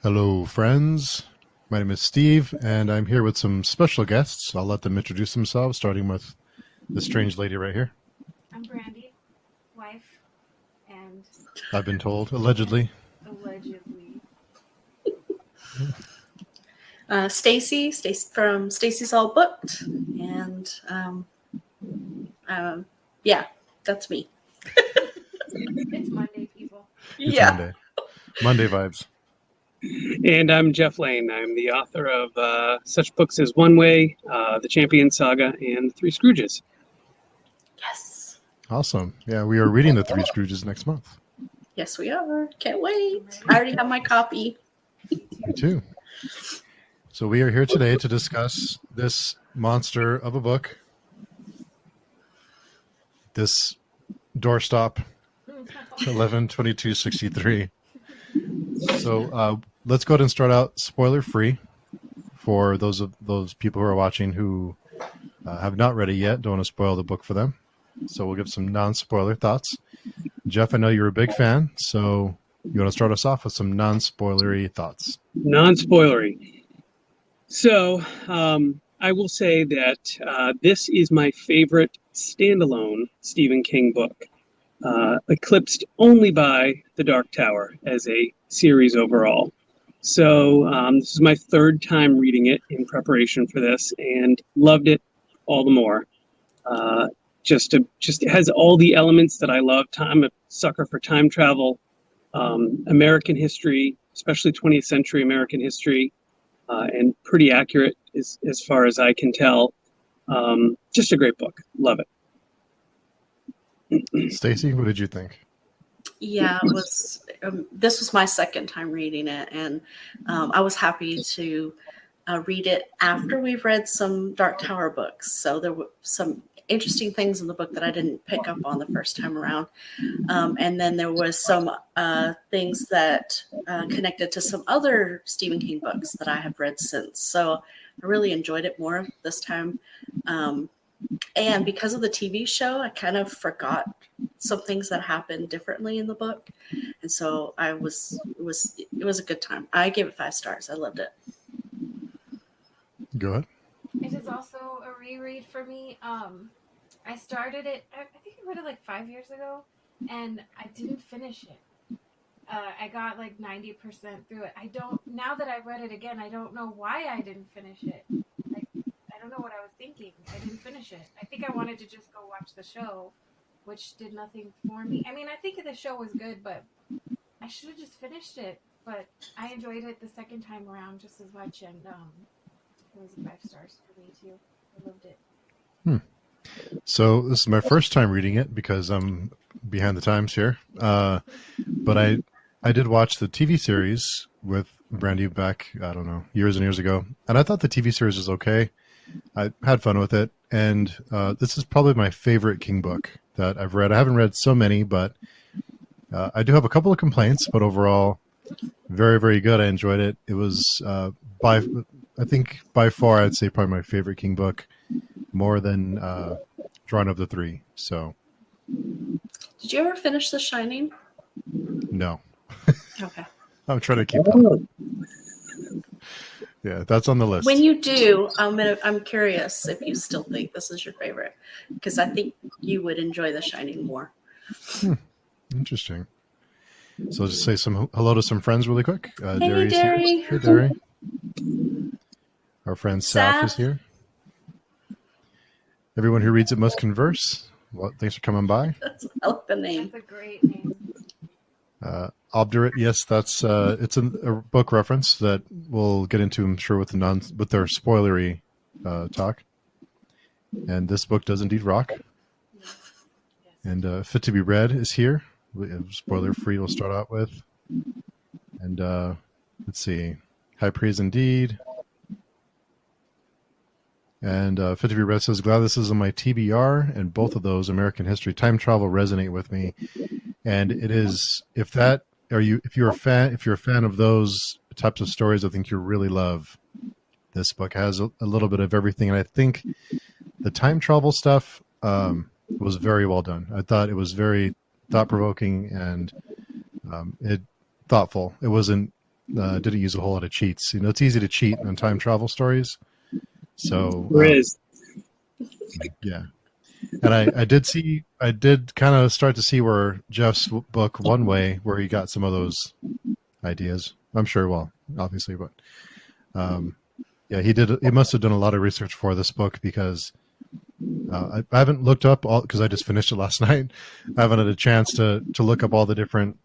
Hello, friends. My name is Steve, and I'm here with some special guests. I'll let them introduce themselves, starting with this strange lady right here. I'm Brandy, wife, and I've been told, allegedly. allegedly. Stacey from Stacey's All Booked, and yeah, that's me. It's Monday, people. It's Yeah. Monday. Monday vibes. And I'm Jeff Lane. I'm the author of such books as One Way, The Champion Saga, and The Three Scrooges. Yes. Awesome. Yeah, we are reading The Three Scrooges next month. Yes, we are. Can't wait. I already have my copy. Me too. So we are here today to discuss this monster of a book. This doorstop, 11/22/63. So let's go ahead and start out spoiler free for those people who are watching who have not read it yet. Don't want to spoil the book for them. So we'll give some non-spoiler thoughts. Jeff, I know you're a big fan, so you want to start us off with some non-spoilery thoughts. Non-spoilery. So I will say that this is my favorite standalone Stephen King book, eclipsed only by The Dark Tower as a series overall. So this is my third time reading it in preparation for this, and loved it all the more. Just it has all the elements that I love. I'm a sucker for time travel, American history, especially 20th century American history, and pretty accurate as far as I can tell. Just a great book. Love it. Stacey, what did you think? Yeah, it was. This was my second time reading it, and I was happy to read it after we've read some Dark Tower books. So there were some interesting things in the book that I didn't pick up on the first time around, and then there was some things that connected to some other Stephen King books that I have read since. So I really enjoyed it more this time. And because of the TV show, I kind of forgot some things that happened differently in the book, and so it was a good time. I gave it 5 stars. I loved it. Go ahead. It is also a reread for me. I started it, I think I read it like 5 years ago, and I didn't finish it. I got like 90% through it. Now that I've read it again, I don't know why I didn't finish it. Like, I don't know what I was thinking. I didn't finish it. I think I wanted to just go watch the show, which did nothing for me. I mean, I think the show was good, but I should have just finished it. But I enjoyed it the second time around just as much, and it was 5 stars for me too. I loved it. So this is my first time reading it because I'm behind the times here. But I did watch the TV series with Brandy back, I don't know, years and years ago. And I thought the TV series was okay. I had fun with it. And this is probably my favorite King book that I've read. I haven't read so many, but I do have a couple of complaints. But overall, very, very good. I enjoyed it. It was, I think by far, I'd say probably my favorite King book. More than Drawing of the Three. So, Did you ever finish The Shining? no. Okay. I'm trying to keep up. Yeah, that's on the list. When you do, I'm curious if you still think this is your favorite, because I think you would enjoy The Shining more. Interesting. So just say some hello to some friends really quick. Hey, Derry's Derry. here. Hey, Derry. Our friend Saf Saf. is here. Everyone who reads it must converse. Well, thanks for coming by. I like the name. That's a great name. Obdurate, yes, that's it's a book reference that we'll get into, I'm sure, with their spoilery talk. And this book does indeed rock. Yes. And Fit to be Read is here. Spoiler free, we'll start out with. And let's see, High Praise Indeed. And Fit to be Read says, glad this is on my TBR, and both of those, American history, time travel, resonate with me. And it is, if you're a fan of those types of stories, I think you'll really love this book. It has a little bit of everything, and I think the time travel stuff was very well done. I thought it was very thought provoking and thoughtful. It wasn't didn't use a whole lot of cheats. You know, it's easy to cheat on time travel stories. So There is. yeah, and I did kind of start to see where Jeff's book One Way, where he got some of those ideas. I'm sure, well, obviously, but yeah, he must have done a lot of research for this book, because I haven't looked up all, because I just finished it last night. I haven't had a chance to look up all the different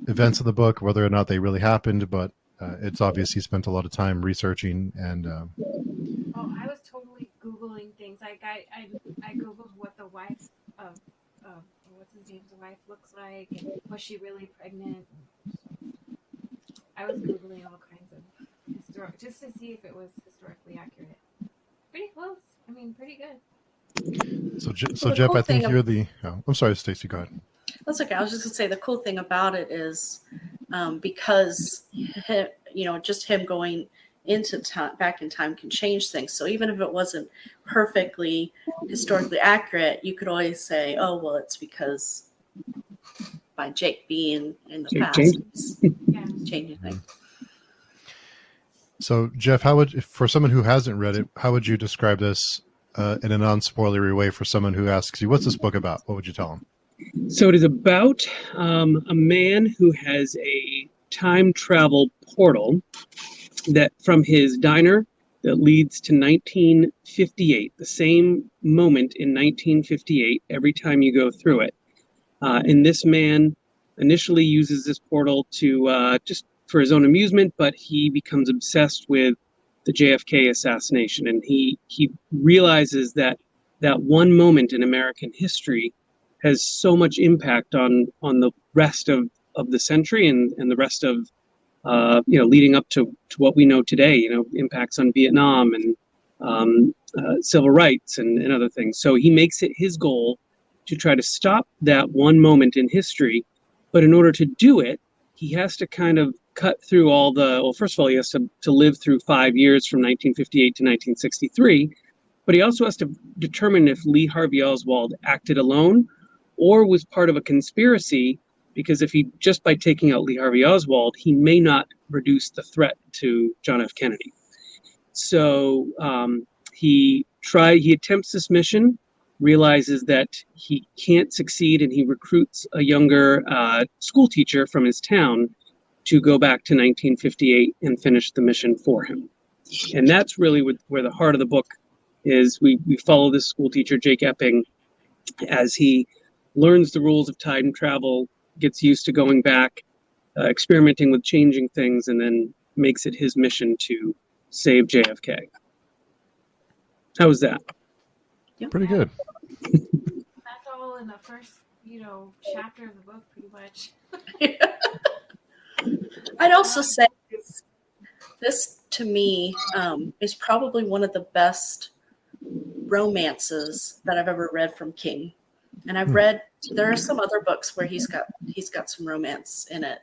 events of the book, whether or not they really happened, but it's obvious he spent a lot of time researching and Oh, I was totally Googling things. Like I Googled what the wife of what's his name's wife looks like, and was she really pregnant? I was Googling all kinds of historic, just to see if it was historically accurate. Pretty close. I mean, pretty good. so the Jeff, cool I think thing you're the. Oh, I'm sorry, Stacey. Go ahead. That's okay. I was just gonna say the cool thing about it is because just him going into time, back in time, can change things. So even if it wasn't perfectly historically accurate, you could always say, "Oh, well, it's because by Jake being in the Jake past, changes. Yeah. changing things." So Jeff, for someone who hasn't read it, how would you describe this in a non-spoilery way for someone who asks you, "What's this book about?" What would you tell them? So it is about a man who has a time travel portal that from his diner that leads to 1958, the same moment in 1958 every time you go through it. And this man initially uses this portal to just for his own amusement, but he becomes obsessed with the JFK assassination, and he realizes that that one moment in American history has so much impact on the rest of the century and the rest of leading up to what we know today, impacts on Vietnam and civil rights and other things. So he makes it his goal to try to stop that one moment in history. But in order to do it, he has to kind of cut through first of all, he has to live through 5 years from 1958 to 1963. But he also has to determine if Lee Harvey Oswald acted alone or was part of a conspiracy, because if he, just by taking out Lee Harvey Oswald, he may not reduce the threat to John F. Kennedy. So he attempts this mission, realizes that he can't succeed, and he recruits a younger school teacher from his town to go back to 1958 and finish the mission for him. And that's really where the heart of the book is. We follow this school teacher, Jake Epping, as he learns the rules of time travel, gets used to going back, experimenting with changing things, and then makes it his mission to save JFK. How was that? Pretty good. That's all in the first, chapter of the book, pretty much. I'd also say this to me is probably one of the best romances that I've ever read from King. And there are some other books where he's got some romance in it.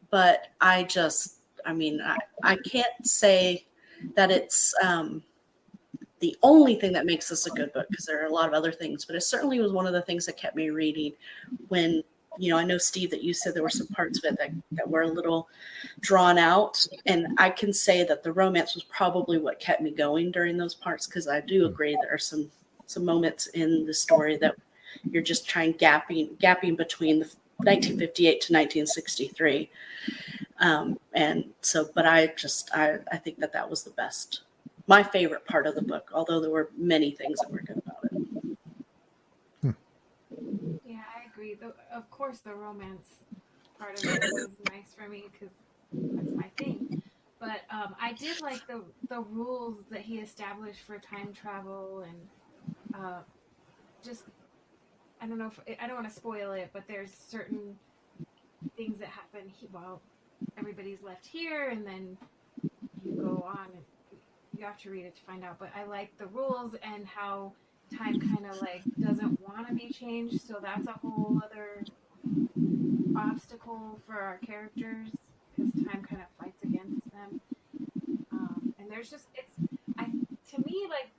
But I can't say that it's the only thing that makes this a good book, because there are a lot of other things, but it certainly was one of the things that kept me reading when, I know, Steve, that you said there were some parts of it that were a little drawn out. And I can say that the romance was probably what kept me going during those parts, because I do agree there are some moments in the story that you're just trying gapping between the 1958 to 1963. And so, but I think that was the best, my favorite part of the book, although there were many things that were good about it. Yeah, I agree. Of course, the romance part of it was nice for me because that's my thing. But I did like the rules that he established for time travel, and just, I don't know if I don't want to spoil it, but there's certain things that happen while everybody's left here, and then you go on and you have to read it to find out. But I like the rules and how time kind of like doesn't want to be changed, so that's a whole other obstacle for our characters, because time kind of fights against them. And there's just, to me, like,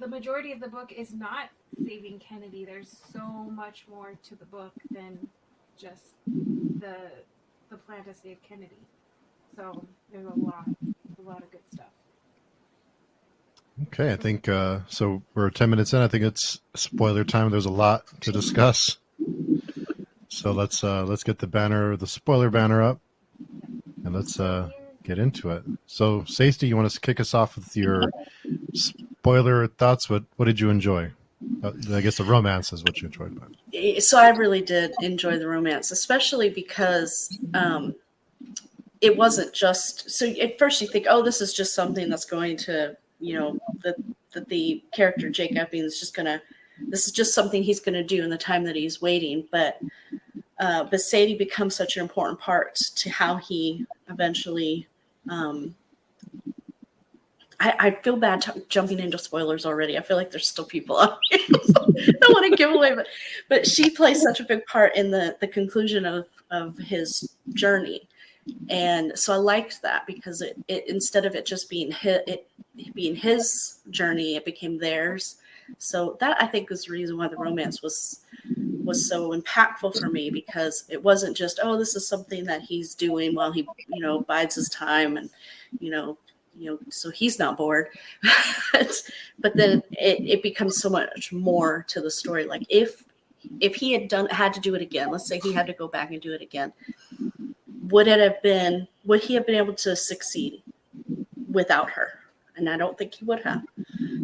the majority of the book is not saving Kennedy. There's so much more to the book than just the plan to save Kennedy. So there's a lot of good stuff. Okay, I think so. We're 10 minutes in. I think it's spoiler time. There's a lot to discuss. So let's get the spoiler banner up, and let's get into it. So, Stacey, you want to kick us off with your spoiler thoughts? What did you enjoy? I guess the romance is what you enjoyed. So I really did enjoy the romance, especially because it wasn't just. So at first you think, oh, this is just something that's going to, that the character Jake Epping is just gonna. This is just something he's going to do in the time that he's waiting, but Sadie becomes such an important part to how he eventually. I feel bad jumping into spoilers already. I feel like there's still people out here. So I don't want to give away, but she plays such a big part in the conclusion of his journey. And so I liked that because it instead of it just being his journey, it became theirs. So that I think was the reason why the romance was so impactful for me, because it wasn't just, oh, this is something that he's doing while he, bides his time and, so he's not bored. But then it becomes so much more to the story. Like if he had to do it again, let's say he had to go back and do it again, would he have been able to succeed without her? And I don't think he would have,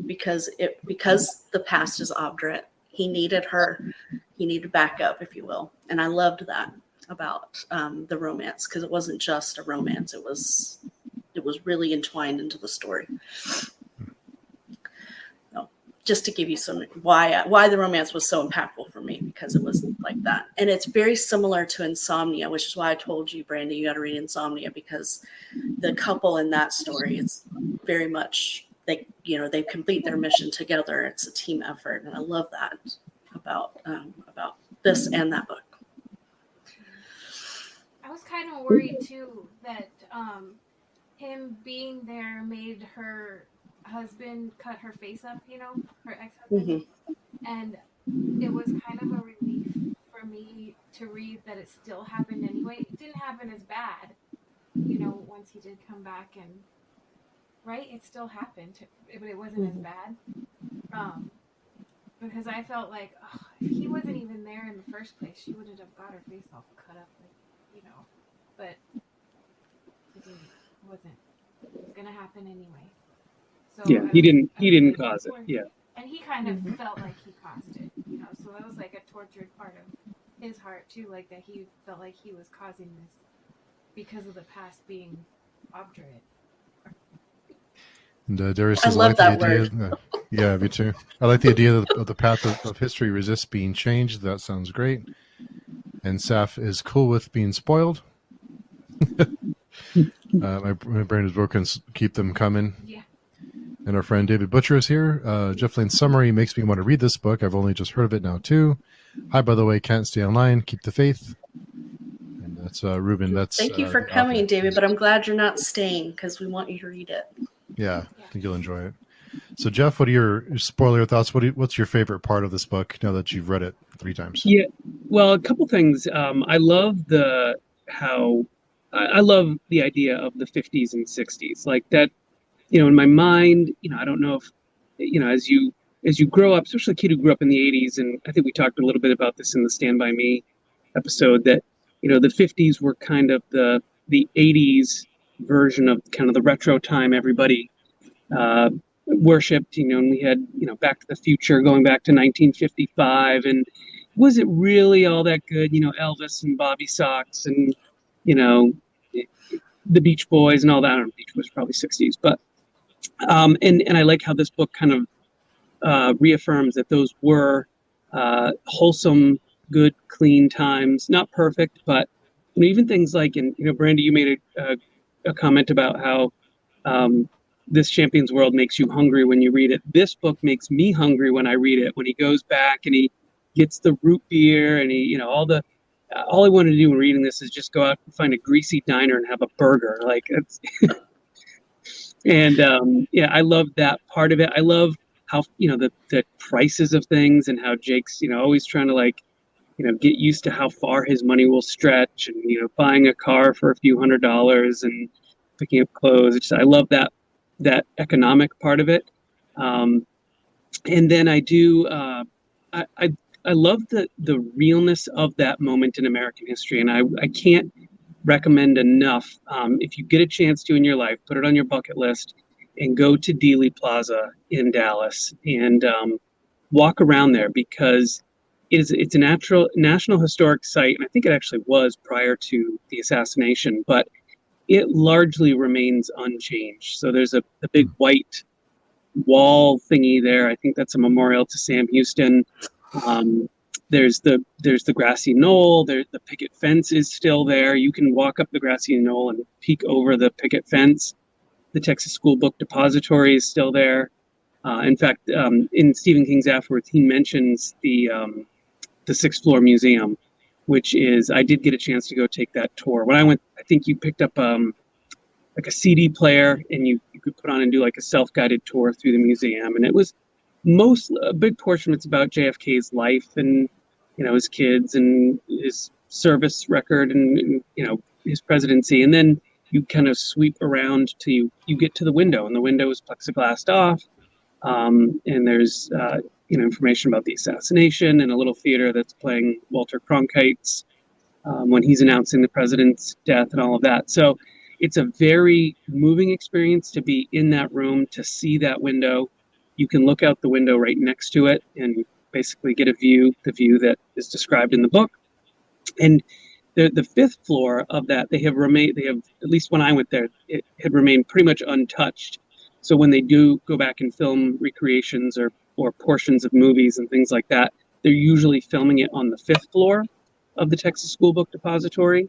because the past is obdurate. He needed her. He needed backup, if you will. And I loved that about the romance, because it wasn't just a romance. It was really entwined into the story. So, just to give you some why the romance was so impactful for me, because it was like that. And it's very similar to Insomnia, which is why I told you, Brandy, you got to read Insomnia, because the couple in that story is very much they complete their mission together. It's a team effort, and I love that about this and that book. I was kind of worried too that him being there made her husband cut her face up, her ex-husband. And it was kind of a relief for me to read that it still happened anyway. It didn't happen as bad, once he did come back, and right, it still happened, but it wasn't as bad. Because I felt like, if he wasn't even there in the first place, she would have got her face all cut up, but it wasn't. It was gonna happen anyway. So Yeah, he didn't cause it. Yeah. And he kind of felt like he caused it, so that was like a tortured part of his heart too, like that he felt like he was causing this because of the past being obdurate. And Darius I says, love like that the idea. Yeah, me too. I like the idea of the path of history resists being changed. That sounds great. And Saf is cool with being spoiled. My brain is broken. Keep them coming. Yeah. And our friend David Butcher is here. Jeff Lane's summary makes me want to read this book. I've only just heard of it now too. Hi, by the way, can't stay online. Keep the faith. And that's Ruben. Thank you for coming, David. But I'm glad you're not staying, because we want you to read it. Yeah, I think you'll enjoy it. So, Jeff, what are your spoiler thoughts? What's your favorite part of this book now that you've read it 3 times? Yeah, well, a couple things. I love I love the idea of the 50s and 60s, like that. In my mind, I don't know if, as you grow up, especially a kid who grew up in the 80s, and I think we talked a little bit about this in the Stand By Me episode, that, the 50s were kind of the 80s version of kind of the retro time everybody worshipped, and we had, Back to the Future going back to 1955, and was it really all that good? Elvis and Bobby Sox and, the Beach Boys and all that. I don't know, Beach Boys were probably 60s, but and I like how this book kind of reaffirms that those were wholesome, good, clean times. Not perfect, but even things like, and Brandy, you made a comment about how this Champion's World makes you hungry when you read it. This book makes me hungry when I read it. When he goes back and he gets the root beer and he, all I wanted to do when reading this is just go out and find a greasy diner and have a burger. Like it's. And I love that part of it. I love how the prices of things and how Jake's always trying to get used to how far his money will stretch, and buying a car for a few $100s and picking up clothes. I love that economic part of it. And then I do I love the realness of that moment in American history, and I can't recommend enough. If you get a chance to in your life, put it on your bucket list and go to Dealey Plaza in Dallas and walk around there, because it's a national historic site, and I think it actually was prior to the assassination, but it largely remains unchanged. So there's a big white wall thingy there. I think that's a memorial to Sam Houston. There's the grassy knoll. The picket fence is still there. You can walk up the grassy knoll and peek over the picket fence. The Texas School Book Depository is still there. In fact, in Stephen King's Afterwards, he mentions the sixth floor museum, which is, I did get a chance to go take that tour. When I went, I think you picked up like a CD player, and you could put on and do like a self-guided tour through the museum. And it was a big portion of it's about JFK's life and, his kids and his service record and his presidency. And then you kind of sweep around till you get to the window, and the window is plexiglassed off. And there's, information about the assassination, and a little theater that's playing Walter Cronkite's when he's announcing the president's death and all of that. So it's a very moving experience to be in that room, to see that window. You can look out the window right next to it and basically get the view that is described in the book. And the fifth floor of that, they have, at least when I went there, it had remained pretty much untouched. So when they do go back and film recreations or portions of movies and things like that, they're usually filming it on the fifth floor of the Texas School Book Depository.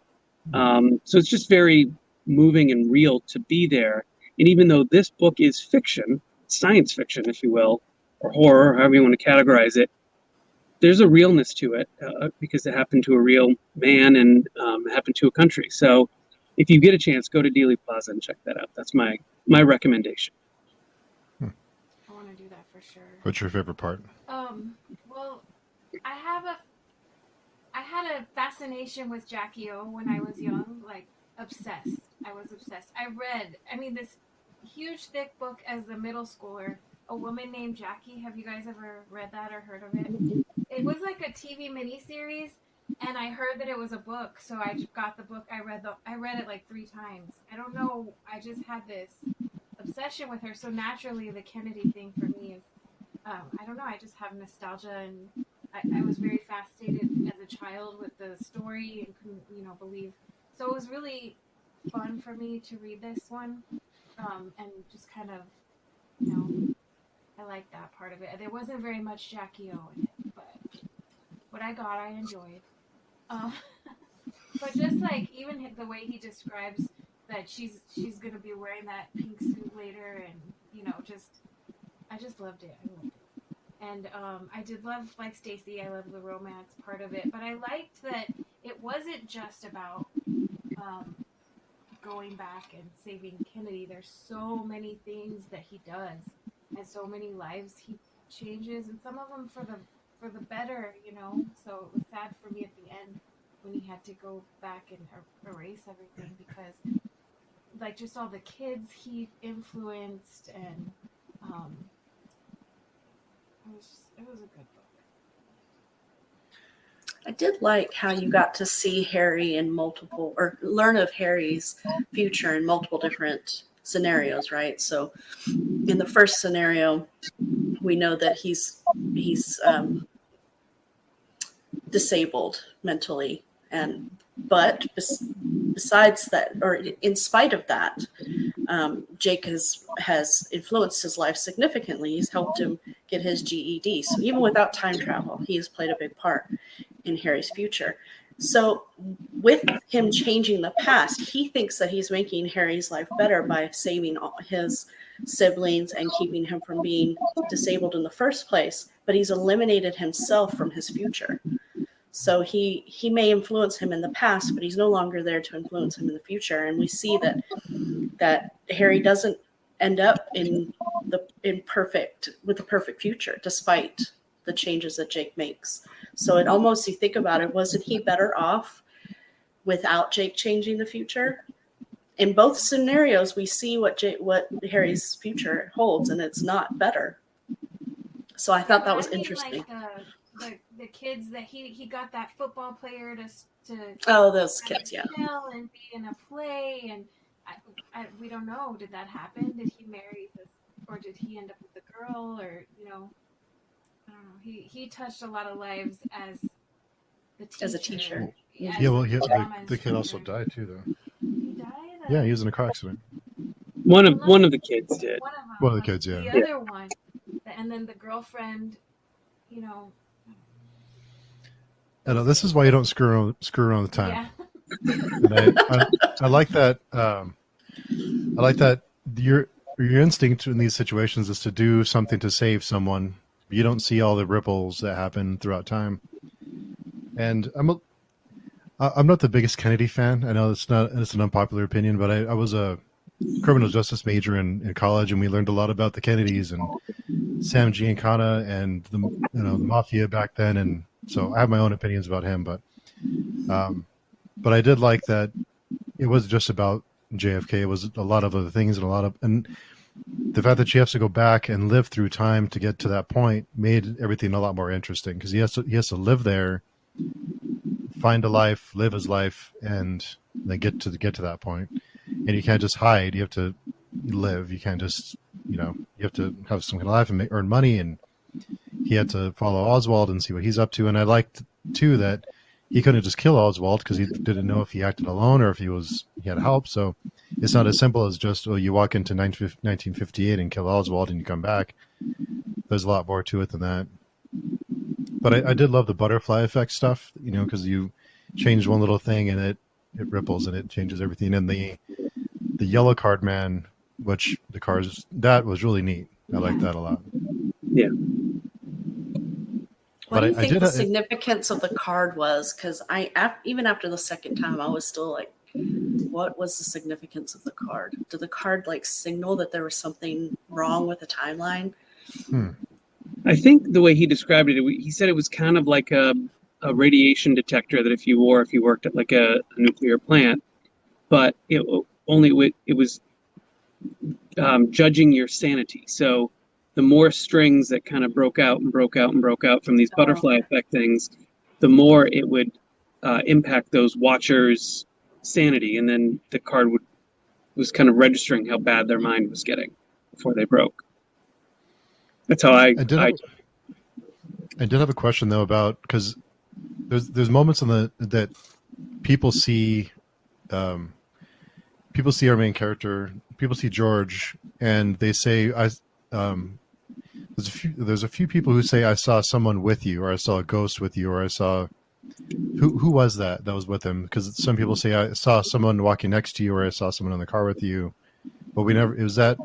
So it's just very moving and real to be there. And even though this book is fiction, science fiction, if you will, or horror, however you want to categorize it, there's a realness to it because it happened to a real man and happened to a country. So if you get a chance, go to Dealey Plaza and check that out. That's my recommendation. I want to do that for sure. What's your favorite part? Well, I had a fascination with Jackie O when I was young, like obsessed. I was obsessed. I read, this huge thick book as a middle schooler, A Woman Named Jackie. Have you guys ever read that or heard of it? It was like a TV miniseries, and I heard that it was a book, so I got the book. I read it like 3 times. I don't know. I just had this obsession with her. So naturally, the Kennedy thing for me is, I don't know. I just have nostalgia, and I was very fascinated as a child with the story and couldn't, believe. So it was really fun for me to read this one, and just kind of, I like that part of it. There wasn't very much Jackie O in it, but what I got, I enjoyed. But just like even the way he describes that she's gonna be wearing that pink suit later, and I just loved it. And I did love, like Stacey, I love the romance part of it, but I liked that it wasn't just about going back and saving Kennedy. There's so many things that he does, and so many lives he changes, and some of them for the better, So it was sad for me at the end when he had to go back and erase everything, because like just all the kids he influenced, and it was a good book. I did like how you got to see Harry in multiple, or learn of Harry's future in multiple different scenarios, right? So in the first scenario, we know that he's disabled mentally, but besides that, or in spite of that, Jake has influenced his life significantly. He's helped him get his GED. So even without time travel, he has played a big part in Harry's future. So with him changing the past, he thinks that he's making Harry's life better by saving all his siblings and keeping him from being disabled in the first place, but he's eliminated himself from his future. So he may influence him in the past, but he's no longer there to influence him in the future. And we see that Harry doesn't end up with the perfect future, despite the changes that Jake makes. So it almost, you think about it, wasn't he better off without Jake changing the future? In both scenarios, we see what Harry's future holds, and it's not better. So I thought that was interesting. Like the kids that he got that football player to Oh, those kids, yeah. and be in a play, and we don't know. Did that happen? Did he marry or did he end up with the girl? Or I don't know. He touched a lot of lives as the teacher. As a teacher. Yeah, well, the kid also died too, though. He died. Yeah, he was in a car accident. One of the kids did. One of the kids, yeah. The other one, and then the girlfriend, I know, this is why you don't screw around with time. Yeah. And I like that. I like that your instinct in these situations is to do something to save someone. You don't see all the ripples that happen throughout time. And I'm not the biggest Kennedy fan. I know it's an unpopular opinion, but I was a criminal justice major in college, and we learned a lot about the Kennedys and Sam Giancana and the mafia back then. And so I have my own opinions about him, but I did like that it wasn't just about JFK. It was a lot of other things, and the fact that she has to go back and live through time to get to that point made everything a lot more interesting, because he has to live there, find a life, live his life, and then get to that point. And you can't just hide. You have to live. You can't just, you have to have some kind of life and earn money. And he had to follow Oswald and see what he's up to. And I liked too that he couldn't just kill Oswald because he didn't know if he acted alone or if he had help. So it's not as simple as just, you walk into 1958 and kill Oswald and you come back. There's a lot more to it than that. But I did love the butterfly effect stuff, because you change one little thing and it ripples and it changes everything. And the yellow card man, which that was really neat. I like that a lot. Yeah. What do you think the significance of the card was? Because even after the second time, I was still like, what was the significance of the card? Did the card signal that there was something wrong with the timeline? I think the way he described it, he said it was kind of like a radiation detector that if you worked at a nuclear plant, but it was judging your sanity. So the more strings that kind of broke out from these butterfly effect things, the more it would impact those watchers' sanity, and then the card was kind of registering how bad their mind was getting before they broke. That's how I did have a question though about, because there's moments that people see our main character, people see George, and they say there's a few people who say I saw someone with you, or I saw a ghost with you, or I saw who was that was with him, because some people say I saw someone walking next to you, or I saw someone in the car with you, but was that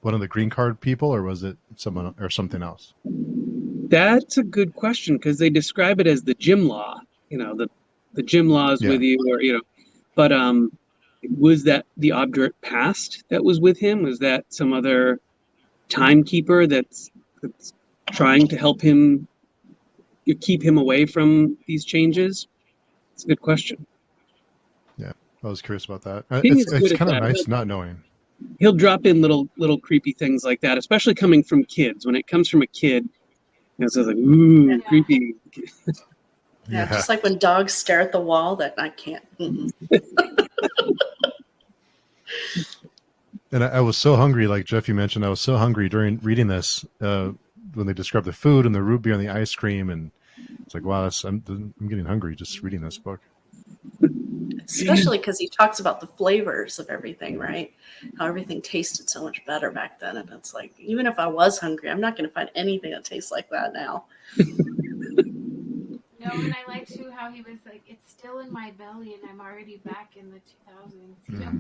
one of the green card people, or was it someone or something else? That's a good question, because they describe it as the gym law. The gym law is with you, or but was that the obdurate past that was with him? Was that some other timekeeper that's trying to help him, keep him away from these changes? It's a good question. Yeah, I was curious about that. It's kind of nice not knowing. He'll drop in little creepy things like that, especially coming from kids. When it comes from a kid, it's like, ooh, creepy. Yeah, just like when dogs stare at the wall, that I can't. And I was so hungry, like Jeff, you mentioned, I was so hungry during reading this, when they described the food and the root beer and the ice cream, and it's like, wow, I'm getting hungry just reading this book. Especially because he talks about the flavors of everything, right? How everything tasted so much better back then. And it's like, even if I was hungry, I'm not going to find anything that tastes like that now. No, and I like too how he was like, it's still in my belly and I'm already back in the 2000s. Mm-hmm.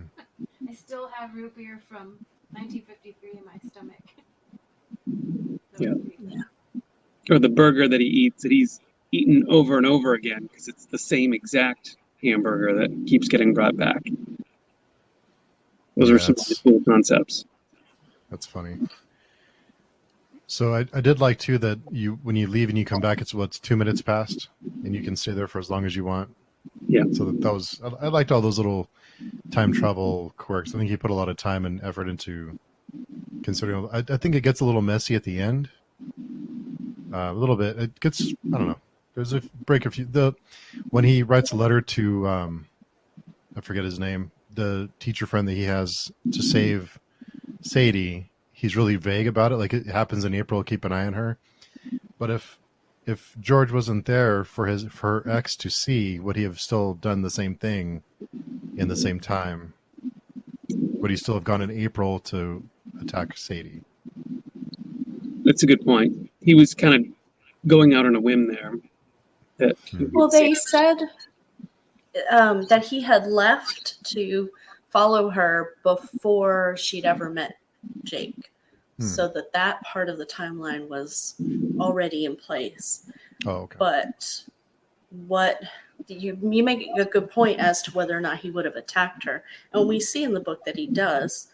I still have root beer from 1953 in my stomach. Yeah. Or the burger that he eats that he's eaten over and over again, because it's the same exact hamburger that keeps getting brought back. Those are some cool concepts. That's funny. So I did like too that when you leave and you come back, it's 2 minutes past, and you can stay there for as long as you want. Yeah. So that was I liked all those little time travel quirks. I think he put a lot of time and effort into considering. I think it gets a little messy at the end. A little bit. It gets. I don't know. There's a break. When he writes a letter to I forget his name, the teacher friend that he has to save Sadie. He's really vague about it. Like it happens in April. Keep an eye on her. But if George wasn't there for her ex to see, would he have still done the same thing in the same time? Would he still have gone in April to attack Sadie? That's a good point. He was kind of going out on a whim there. Well, they said that he had left to follow her before she'd ever met Jake. So that part of the timeline was already in place. Oh, okay. But what you make a good point as to whether or not he would have attacked her. And we see in the book that he does,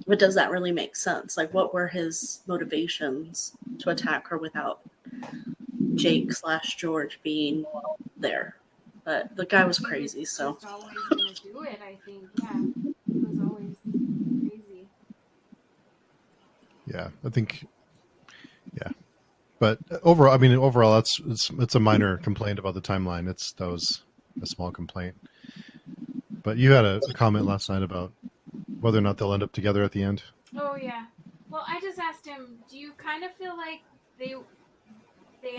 but does that really make sense? Like, what were his motivations to attack her without Jake/George being there? But the guy was crazy, so. He was always going to do it, I think. Yeah, he was always crazy. Yeah, I think. Yeah, but overall, it's a minor complaint about the timeline. That was a small complaint. But you had a comment last night about whether or not they'll end up together at the end. Oh yeah. Well, I just asked him, do you kind of feel like they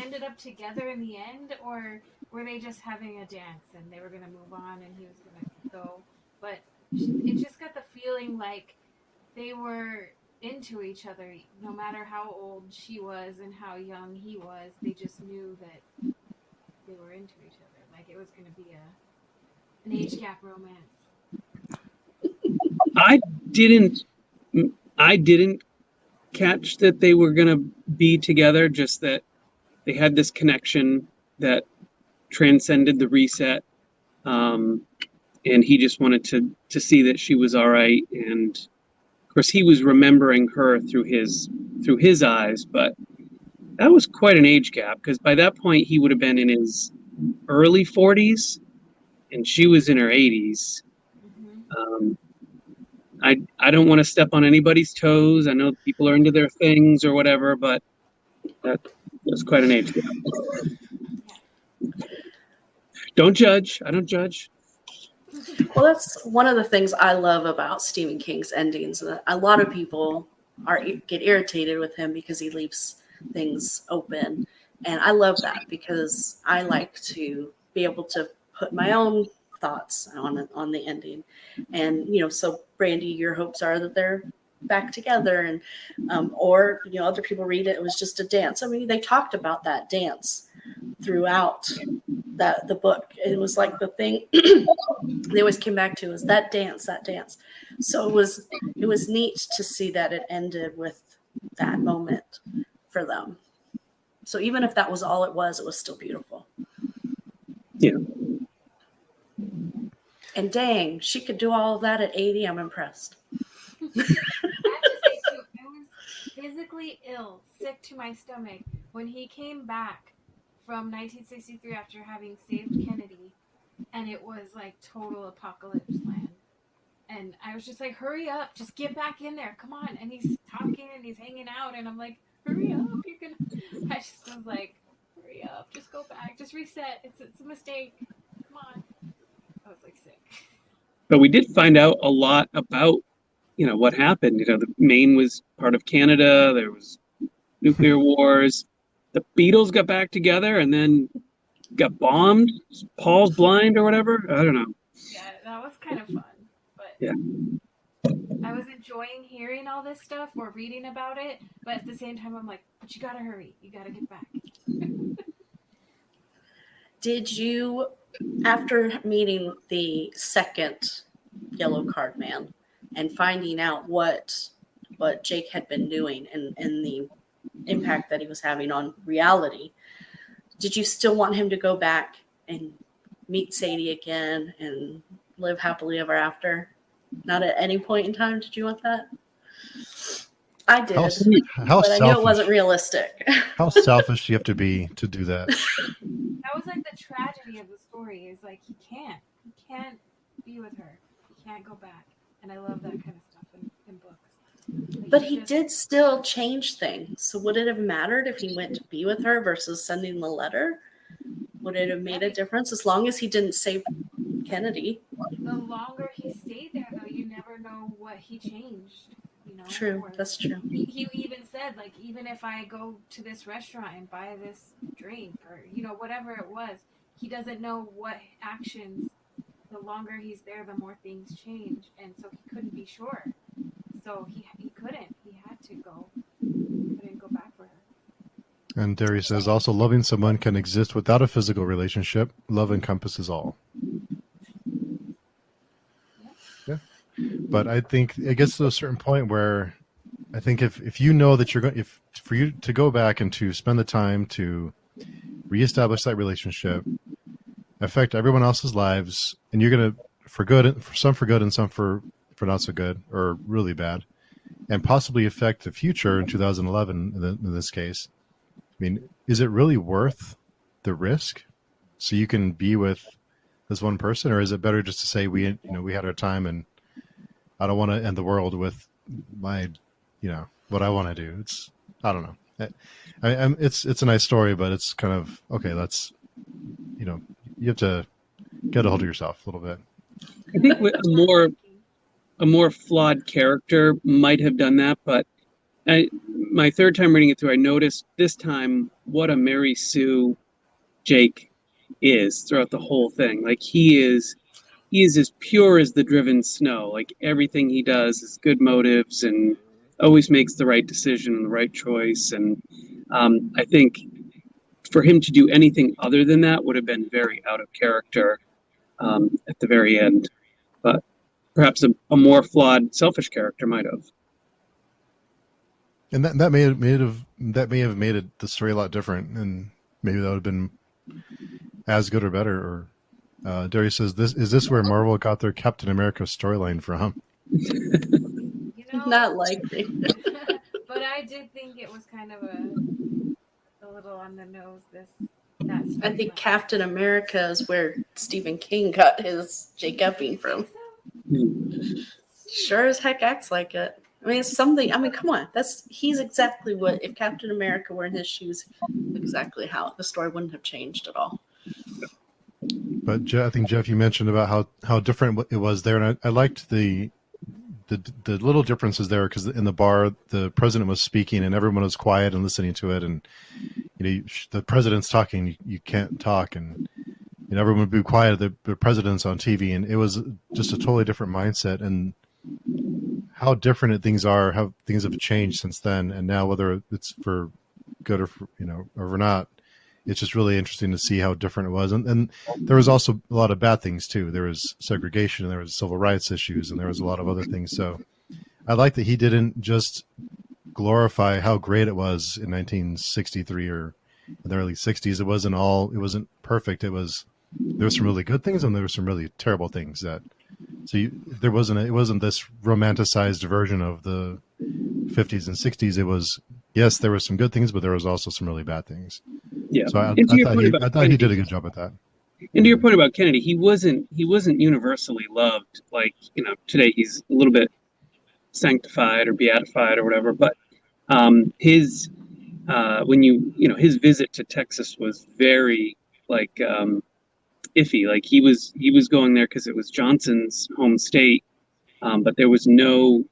ended up together in the end, or were they just having a dance and they were going to move on and he was going to go? But it just got the feeling like they were into each other, no matter how old she was and how young he was. They just knew that they were into each other. Like it was going to be an age gap romance. I didn't catch that they were going to be together, just that they had this connection that transcended the reset. And he just wanted to see that she was all right. And of course he was remembering her through his eyes, but that was quite an age gap, because by that point he would have been in his early 40s and she was in her 80s. I don't want to step on anybody's toes. I know people are into their things or whatever, but that was quite an age gap. Don't judge. I don't judge. Well, that's one of the things I love about Stephen King's endings. A lot of people get irritated with him because he leaves things open. And I love that because I like to be able to put my own thoughts on the ending. And, so Brandy, your hopes are that they're back together, and or other people read it was just a dance. I mean, they talked about that dance throughout the book. It was like the thing they always came back to is that dance. So it was neat to see that it ended with that moment for them. So even if that was all it was still beautiful. Yeah. And dang, she could do all of that at 80. I'm impressed. I have to say too, I was physically ill, sick to my stomach when he came back from 1963 after having saved Kennedy, and it was like total apocalypse land. And I was just like, hurry up, just get back in there, come on. And he's talking and he's hanging out, and I'm like, hurry up, I just was like, hurry up, just go back, just reset. It's a mistake. Come on. I was like sick. But we did find out a lot about, what happened. The Maine was part of Canada. There was nuclear wars. The Beatles got back together and then got bombed. Paul's blind or whatever. I don't know. Yeah, that was kind of fun. But yeah, I was enjoying hearing all this stuff or reading about it. But at the same time, I'm like, but you gotta hurry. You gotta get back. Did you, after meeting the second yellow card man and finding out what Jake had been doing and the impact that he was having on reality, did you still want him to go back and meet Sadie again and live happily ever after? Not at any point in time did you want that? I did, How but I knew it wasn't selfish? realistic. How selfish do you have to be to do that? That was like the tragedy of the story. Is like he can't be with her. He can't go back. And I love that kind of stuff in books. Like, But he did still change things. So would it have mattered if he went to be with her versus sending the letter? Would it have made a difference as long as he didn't save Kennedy? The longer he stayed there, though, you never know what he changed. You know. True, Or that's true. he even said, like, even if I go to this restaurant and buy this drink or whatever it was, he doesn't know what actions. The longer he's there, the more things change, and so he couldn't be sure. So he couldn't. He had to go. He couldn't go back for her. And Derry says also, loving someone can exist without a physical relationship. Love encompasses all. Yeah, but I think it gets to a certain point where I think if you know that you're going, if for you to go back and to spend the time to reestablish that relationship, affect everyone else's lives, and you're going to for good, for some for good and some for not so good or really bad, and possibly affect the future in 2011 in this case. I mean, is it really worth the risk so you can be with this one person, or is it better just to say we had our time and I don't want to end the world with my what I want to do? I don't know. It's a nice story, but it's kind of okay. That's you have to get a hold of yourself a little bit. I think a more flawed character might have done that, but my third time reading it through, I noticed this time what a Mary Sue Jake is throughout the whole thing. Like he is as pure as the driven snow. Like everything he does is good motives and always makes the right decision and the right choice. And I think for him to do anything other than that would have been very out of character at the very end. But perhaps a more flawed, selfish character might have. And that may have made it the story a lot different, and maybe that would have been as good or better. Or Darius says, is this where Marvel got their Captain America storyline from? Not likely. But I did think it was kind of a little on the nose. I think Captain America is where Stephen King got his Jake Epping from. Sure as heck acts like it. I mean, it's something. I mean, come on. He's exactly what if Captain America were in his shoes. Exactly how the story wouldn't have changed at all. But I think Jeff, you mentioned about how different it was there, and I liked the little differences there because in the bar the president was speaking and everyone was quiet and listening to it, and the president's talking, you can't talk, and everyone would be quiet. The president's on TV, and it was just a totally different mindset, and how different things are, how things have changed since then, and now whether it's for good or or not, it's just really interesting to see how different it was. And there was also a lot of bad things too. There was segregation, and there was civil rights issues, and there was a lot of other things. So I like that he didn't just glorify how great it was in 1963 or in the early 60s. It wasn't perfect. There was some really good things, and there were some really terrible things it wasn't this romanticized version of the 50s and 60s. It was, yes, there were some good things, but there was also some really bad things. Yeah. So I thought he did a good job at that. And to your point about Kennedy, he wasn't universally loved. Like, today he's a little bit sanctified or beatified or whatever. But his his visit to Texas was very iffy. Like he was going there because it was Johnson's home state, but there was no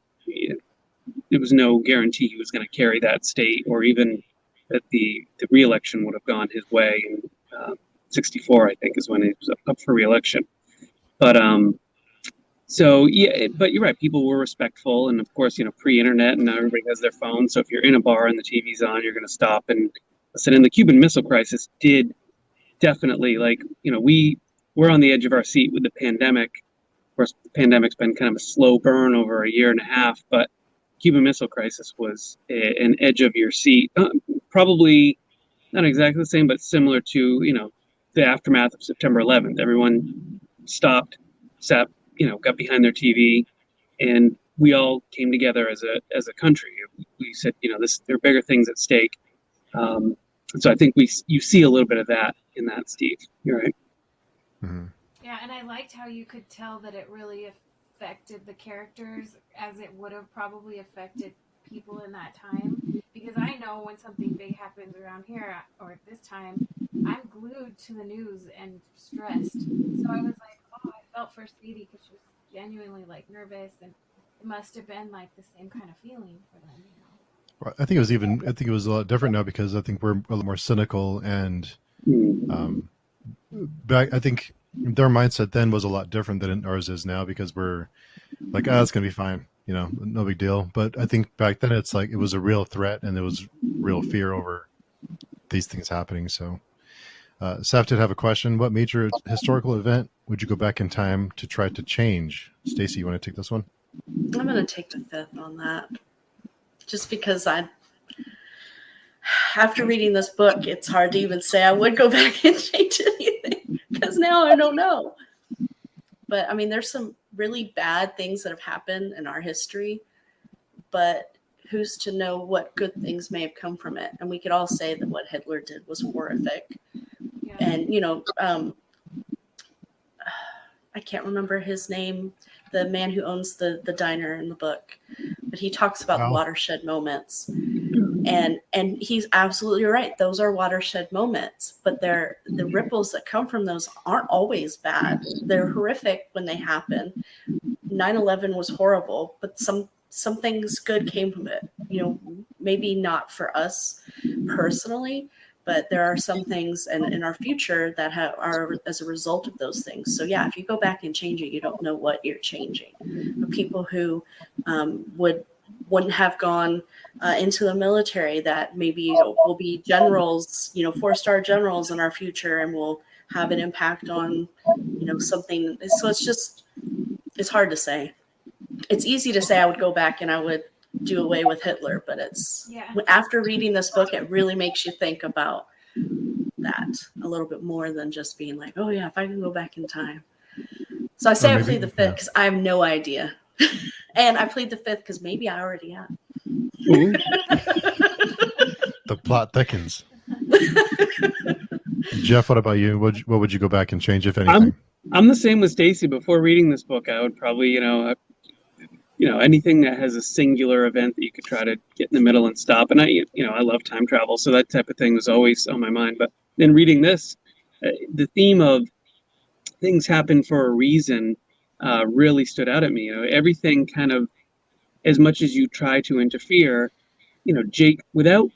guarantee he was going to carry that state, or even that the re-election would have gone his way in 64, I think, is when he was up for re-election. But but you're right. People were respectful, and of course, pre-internet, and now everybody has their phone. So if you're in a bar and the TV's on, you're going to stop and listen. And the Cuban Missile Crisis did definitely, we're on the edge of our seat with the pandemic. Of course, the pandemic's been kind of a slow burn over a year and a half, but Cuban Missile Crisis was an edge of your seat. Probably not exactly the same, but similar to, the aftermath of September 11th. Everyone stopped, sat, got behind their TV and we all came together as a country. We said, there are bigger things at stake. So I think you see a little bit of that in that, Steve. You're right. Mm-hmm. Yeah, and I liked how you could tell that it really affected the characters as it would have probably affected people in that time. Because I know when something big happens around here or at this time, I'm glued to the news and stressed. So I was like, oh, I felt for Sadie because she was genuinely like nervous, and it must have been like the same kind of feeling for them, you know. Well, I think it was a lot different now because I think we're a little more cynical and back. I think their mindset then was a lot different than ours is now because we're like, it's gonna be fine, no big deal. But I think back then it's like it was a real threat and there was real fear over these things happening. So, Saf did have a question. What major historical event would you go back in time to try to change? Stacey, you want to take this one? I'm going to take the fifth on that. Just because after reading this book, it's hard to even say I would go back and change anything because now I don't know. But I mean, there's some really bad things that have happened in our history, but who's to know what good things may have come from it? And we could all say that what Hitler did was horrific. Yeah. And, I can't remember his name, the man who owns the diner in the book, but he talks about the watershed moments. And he's absolutely right. Those are watershed moments, but the ripples that come from those aren't always bad. They're horrific when they happen. 9/11 was horrible, but some things good came from it. Maybe not for us personally, but there are some things in our future that are as a result of those things. So yeah, if you go back and change it, you don't know what you're changing. The people who wouldn't have gone into the military that maybe will be generals, 4-star generals in our future, and will have an impact on, something. So it's hard to say. It's easy to say I would go back and I would do away with Hitler, but after reading this book, it really makes you think about that a little bit more than just being like, oh yeah, if I can go back in time. So I say I plead the fifth because I have no idea. And I plead the fifth because maybe I already am. The plot thickens. Jeff, what about you? What would you go back and change, if anything? I'm the same with Stacey. Before reading this book, I would probably, anything that has a singular event that you could try to get in the middle and stop. And I love time travel, so that type of thing was always on my mind. But then reading this, the theme of things happen for a reason really stood out at me. Everything kind of, as much as you try to interfere, Jake, without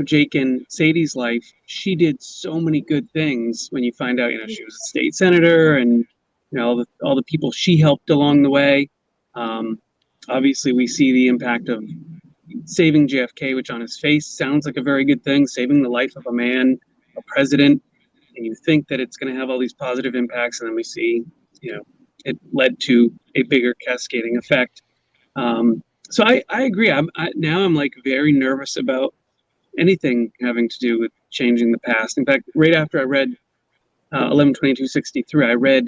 Jake and Sadie's life, she did so many good things. When you find out, she was a state senator, and all the people she helped along the way. Obviously, we see the impact of saving JFK, which on his face sounds like a very good thing, saving the life of a man, a president, and you think that it's going to have all these positive impacts, and then we see, it led to a bigger cascading effect. So I agree. I'm like very nervous about anything having to do with changing the past. In fact, right after I read 11/22/63, I read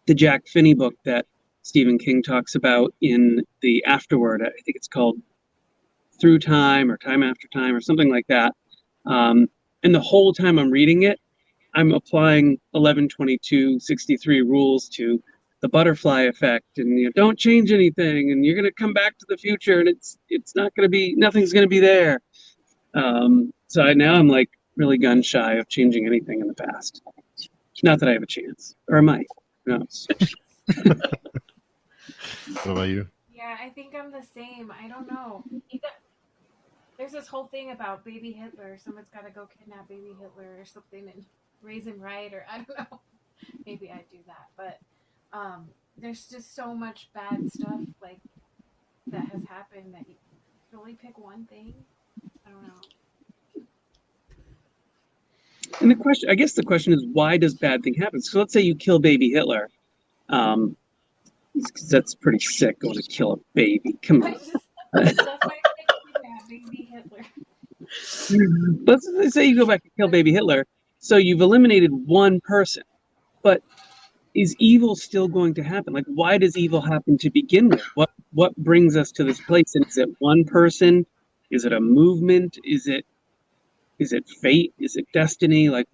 the Jack Finney book that Stephen King talks about in the afterword. I think it's called Through Time or Time After Time or something like that. And the whole time I'm reading it, I'm applying 11/22/63 rules to the butterfly effect, and don't change anything, and you're going to come back to the future, and it's not going to be, nothing's going to be there. So now I'm like really gun shy of changing anything in the past. Not that I have a chance, or I might. Who knows? What about you? Yeah, I think I'm the same. I don't know. There's this whole thing about baby Hitler. Someone's got to go kidnap baby Hitler or something and raise him right, or I don't know. Maybe I'd do that. But there's just so much bad stuff like that has happened that you can only pick one thing. I don't know. And I guess the question is, why does bad thing happen? So let's say you kill baby Hitler. That's pretty sick, going to kill a baby. Come on. That's why I picked baby Hitler. Let's say you go back and kill baby Hitler. So you've eliminated one person, but is evil still going to happen? Like, why does evil happen to begin with? What brings us to this place? And is it one person? Is it a movement? Is it fate? Is it destiny? Like,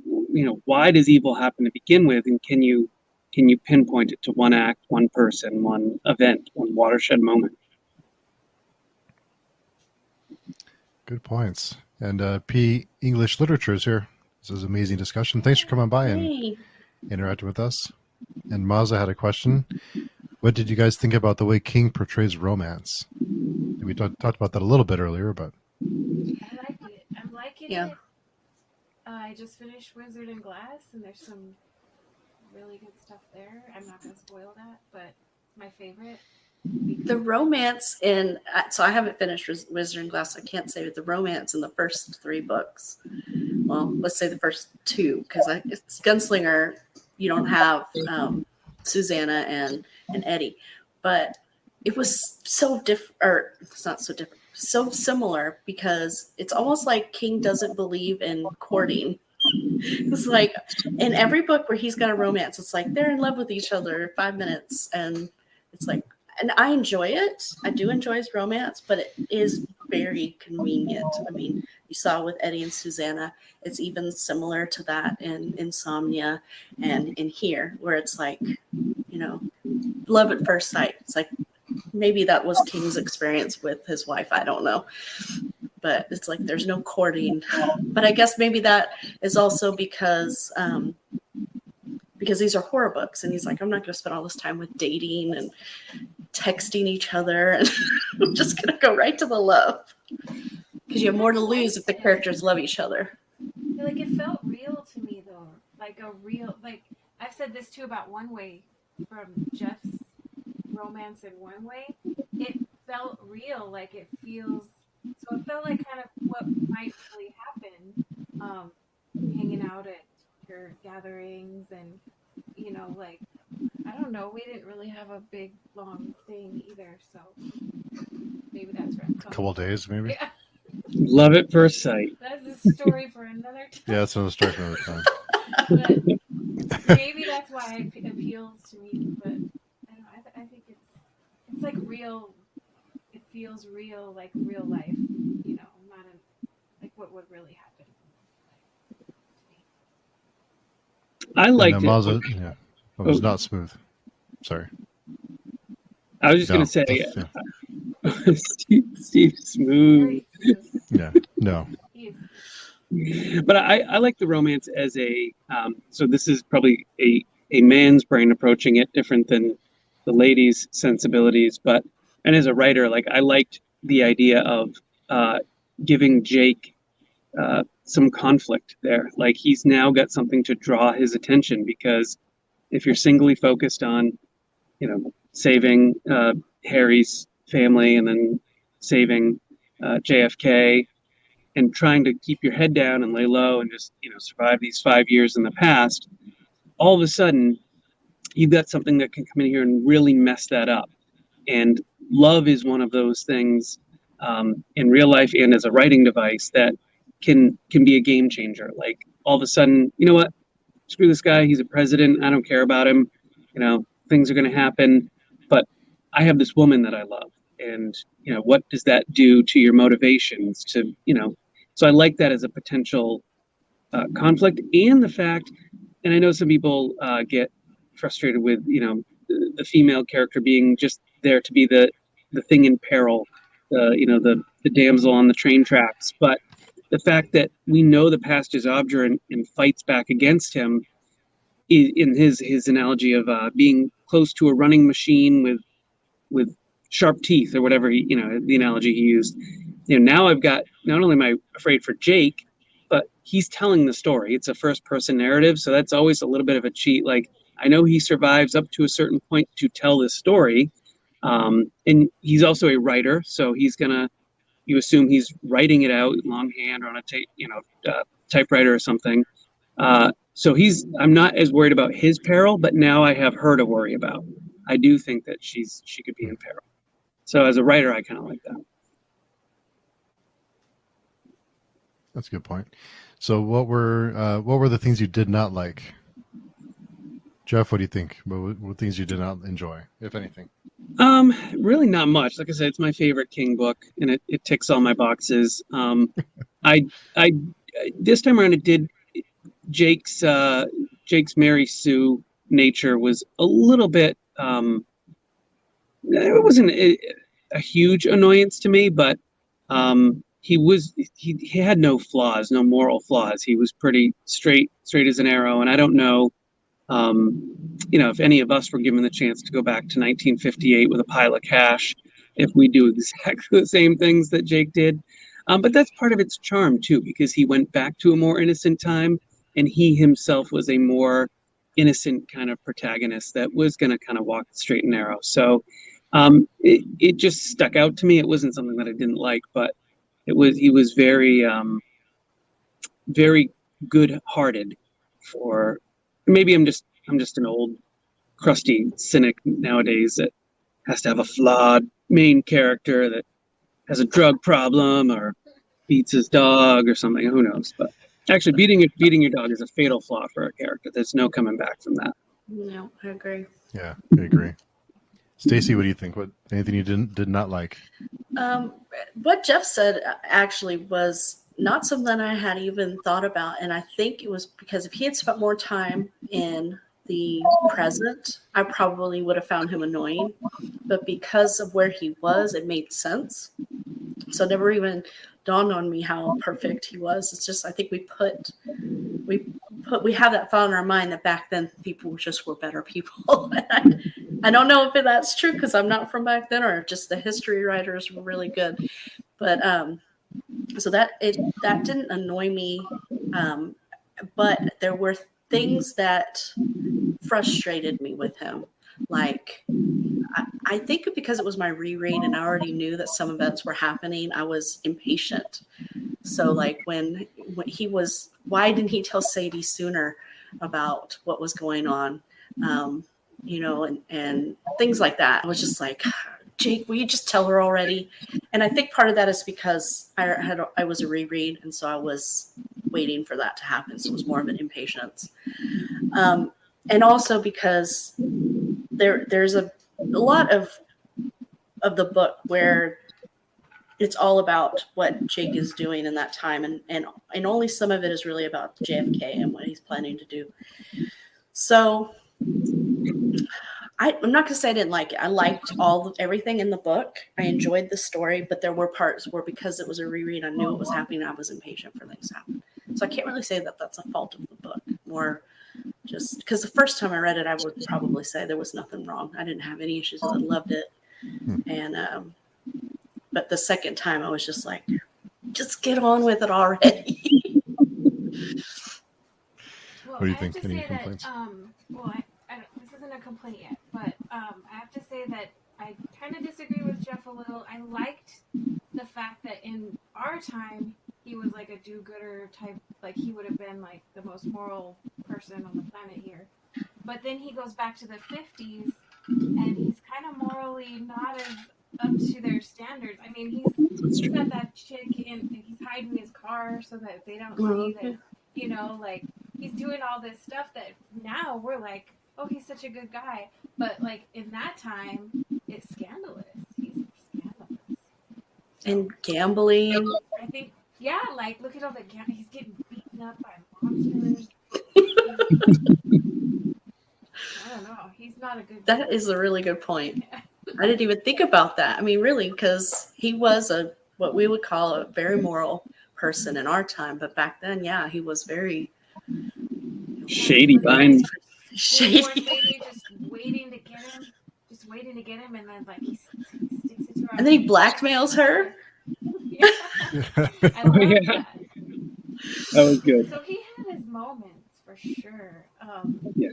why does evil happen to begin with? And can you pinpoint it to one act, one person, one event, one watershed moment? Good points. And P. English Literature is here. This is an amazing discussion. Thanks for coming by and Hey. interacting with us. And Mazza had a question. What did you guys think about the way King portrays romance? We talked about that a little bit earlier, but I like it. I'm liking Yeah. it. I just finished Wizard and Glass, and there's some really good stuff there. I'm not going to spoil that, but my favorite. The romance so I haven't finished Wizard and Glass. I can't say the romance in the first 3 books. Well, let's say the first 2, because it's Gunslinger. You don't have Susanna and Eddie, but it was so different, or it's not so different, so similar, because it's almost like King doesn't believe in courting. It's like in every book where he's got a romance, it's like they're in love with each other 5 minutes, and it's like, and I enjoy it. I do enjoy his romance, but it is very convenient. I mean, you saw with Eddie and Susanna, it's even similar to that in Insomnia and in here, where it's like, love at first sight. It's like, maybe that was King's experience with his wife. I don't know. But it's like there's no courting. But I guess maybe that is also because these are horror books, and he's like, I'm not going to spend all this time with dating and texting each other, and I'm just going to go right to the love, because you have more to lose if the characters love each other. I feel like it felt real to me, though. Like a real, like I've said this too about One Way from Jeff's romance in One Way. It felt real, like it feels. So it felt like kind of what might really happen, hanging out at your gatherings, and like, I don't know, we didn't really have a big long thing either, so maybe that's where I'm a coming couple from. days maybe. Yeah, Love at first sight. that's a story for another time. Yeah, that's another story for another time. But maybe that's why it appeals to me. But I don't know. I think it's like real. It feels real, like real life. Not like what would really happen. I liked and, it. Mazza, yeah, it was not smooth. Sorry. I was just going to say, yeah. Steve Smooth. Yeah, no. But I like the romance as so this is probably a man's brain approaching it, different than the ladies' sensibilities. And as a writer, like, I liked the idea of giving Jake some conflict there. Like, he's now got something to draw his attention, because if you're singly focused on, saving Harry's family and then saving JFK, and trying to keep your head down and lay low and just, survive these 5 years in the past, all of a sudden you've got something that can come in here and really mess that up. And love is one of those things, in real life and as a writing device, that can be a game changer. Like, all of a sudden, you know what? Screw this guy. He's a president. I don't care about him. Things are going to happen. But I have this woman that I love. And, what does that do to your motivations to, so I like that as a potential conflict. And the fact, and I know some people get frustrated with, the female character being just there to be the thing in peril, the damsel on the train tracks. But the fact that we know the past is obdurate and fights back against him, in his analogy of being close to a running machine with sharp teeth, or whatever the analogy he used. Now I've got, not only am I afraid for Jake, but he's telling the story. It's a first person narrative, so that's always a little bit of a cheat. Like, I know he survives up to a certain point to tell this story, and he's also a writer, so you assume he's writing it out longhand or on a typewriter or something. So I'm not as worried about his peril, but now I have her to worry about. I do think that she could be in peril. So as a writer, I kind of like that. That's a good point. So what were the things you did not like, Jeff, what do you think? What things you did not enjoy, if anything? Really not much. Like I said, it's my favorite King book, and it ticks all my boxes. I I this time around it did Jake's Jake's Mary Sue nature was a little bit it wasn't a huge annoyance to me, but he had no flaws, no moral flaws. He was pretty straight as an arrow, and I don't know if any of us were given the chance to go back to 1958 with a pile of cash, if we do exactly the same things that Jake did. But that's part of its charm too, because he went back to a more innocent time, and he himself was a more innocent kind of protagonist that was going to kind of walk the straight and narrow. So it just stuck out to me. It wasn't something that I didn't like, but he was very very good-hearted. For maybe I'm just an old crusty cynic nowadays that has to have a flawed main character that has a drug problem or beats his dog or something. Who knows? But actually, beating your dog is a fatal flaw for a character. There's no coming back from that. No, I agree. Yeah, I agree. Stacey, what do you think? Anything you did not like? What Jeff said actually was not something I had even thought about, and I think it was because if he had spent more time in the present, I probably would have found him annoying. But because of where he was, it made sense. So it never even dawned on me how perfect he was. It's just I think we have that thought in our mind that back then people just were better people. I don't know if that's true because I'm not from back then, or just the history writers were really good. But so that didn't annoy me, but there were things that frustrated me with him. Like I think because it was my reread and I already knew that some events were happening, I was impatient. So like when he was, why didn't he tell Sadie sooner about what was going on? And things like that. I was just like, Jake, will you just tell her already? And I think part of that is because I was a reread, and so I was waiting for that to happen. So it was more of an impatience. And also because there's a lot of the book where it's all about what Jake is doing in that time, and only some of it is really about JFK and what he's planning to do. So I'm not going to say I didn't like it. I liked everything in the book. I enjoyed the story, but there were parts where because it was a reread, I knew what was happening. I was impatient for things to happen. So I can't really say that that's a fault of the book. More just because the first time I read it, I would probably say there was nothing wrong. I didn't have any issues. I loved it. And but the second time, I was just like, just get on with it already. What do you think? Any complaints? This isn't a complaint yet, but I have to say that I kind of disagree with Jeff a little. I liked the fact that in our time, he was like a do-gooder type, like he would have been like the most moral person on the planet here. But then he goes back to the 50s, and he's kind of morally not as up to their standards. I mean, he's got that chick and he's hiding his car so that they don't see that, like he's doing all this stuff that now we're like, oh, he's such a good guy. But like in that time, it's scandalous. He's scandalous. And gambling. I think, yeah, like look at all the he's getting beaten up by monsters. I don't know. He's not a good guy. That is a really good point. I didn't even think about that. I mean, really, because he was what we would call a very moral person in our time. But back then, yeah, he was very shady behind. Shady. Maybe just waiting to get him, and then like he sticks it to her. And then he blackmails her. Yeah. I love that. That was good. So he had his moments for sure. Yeah.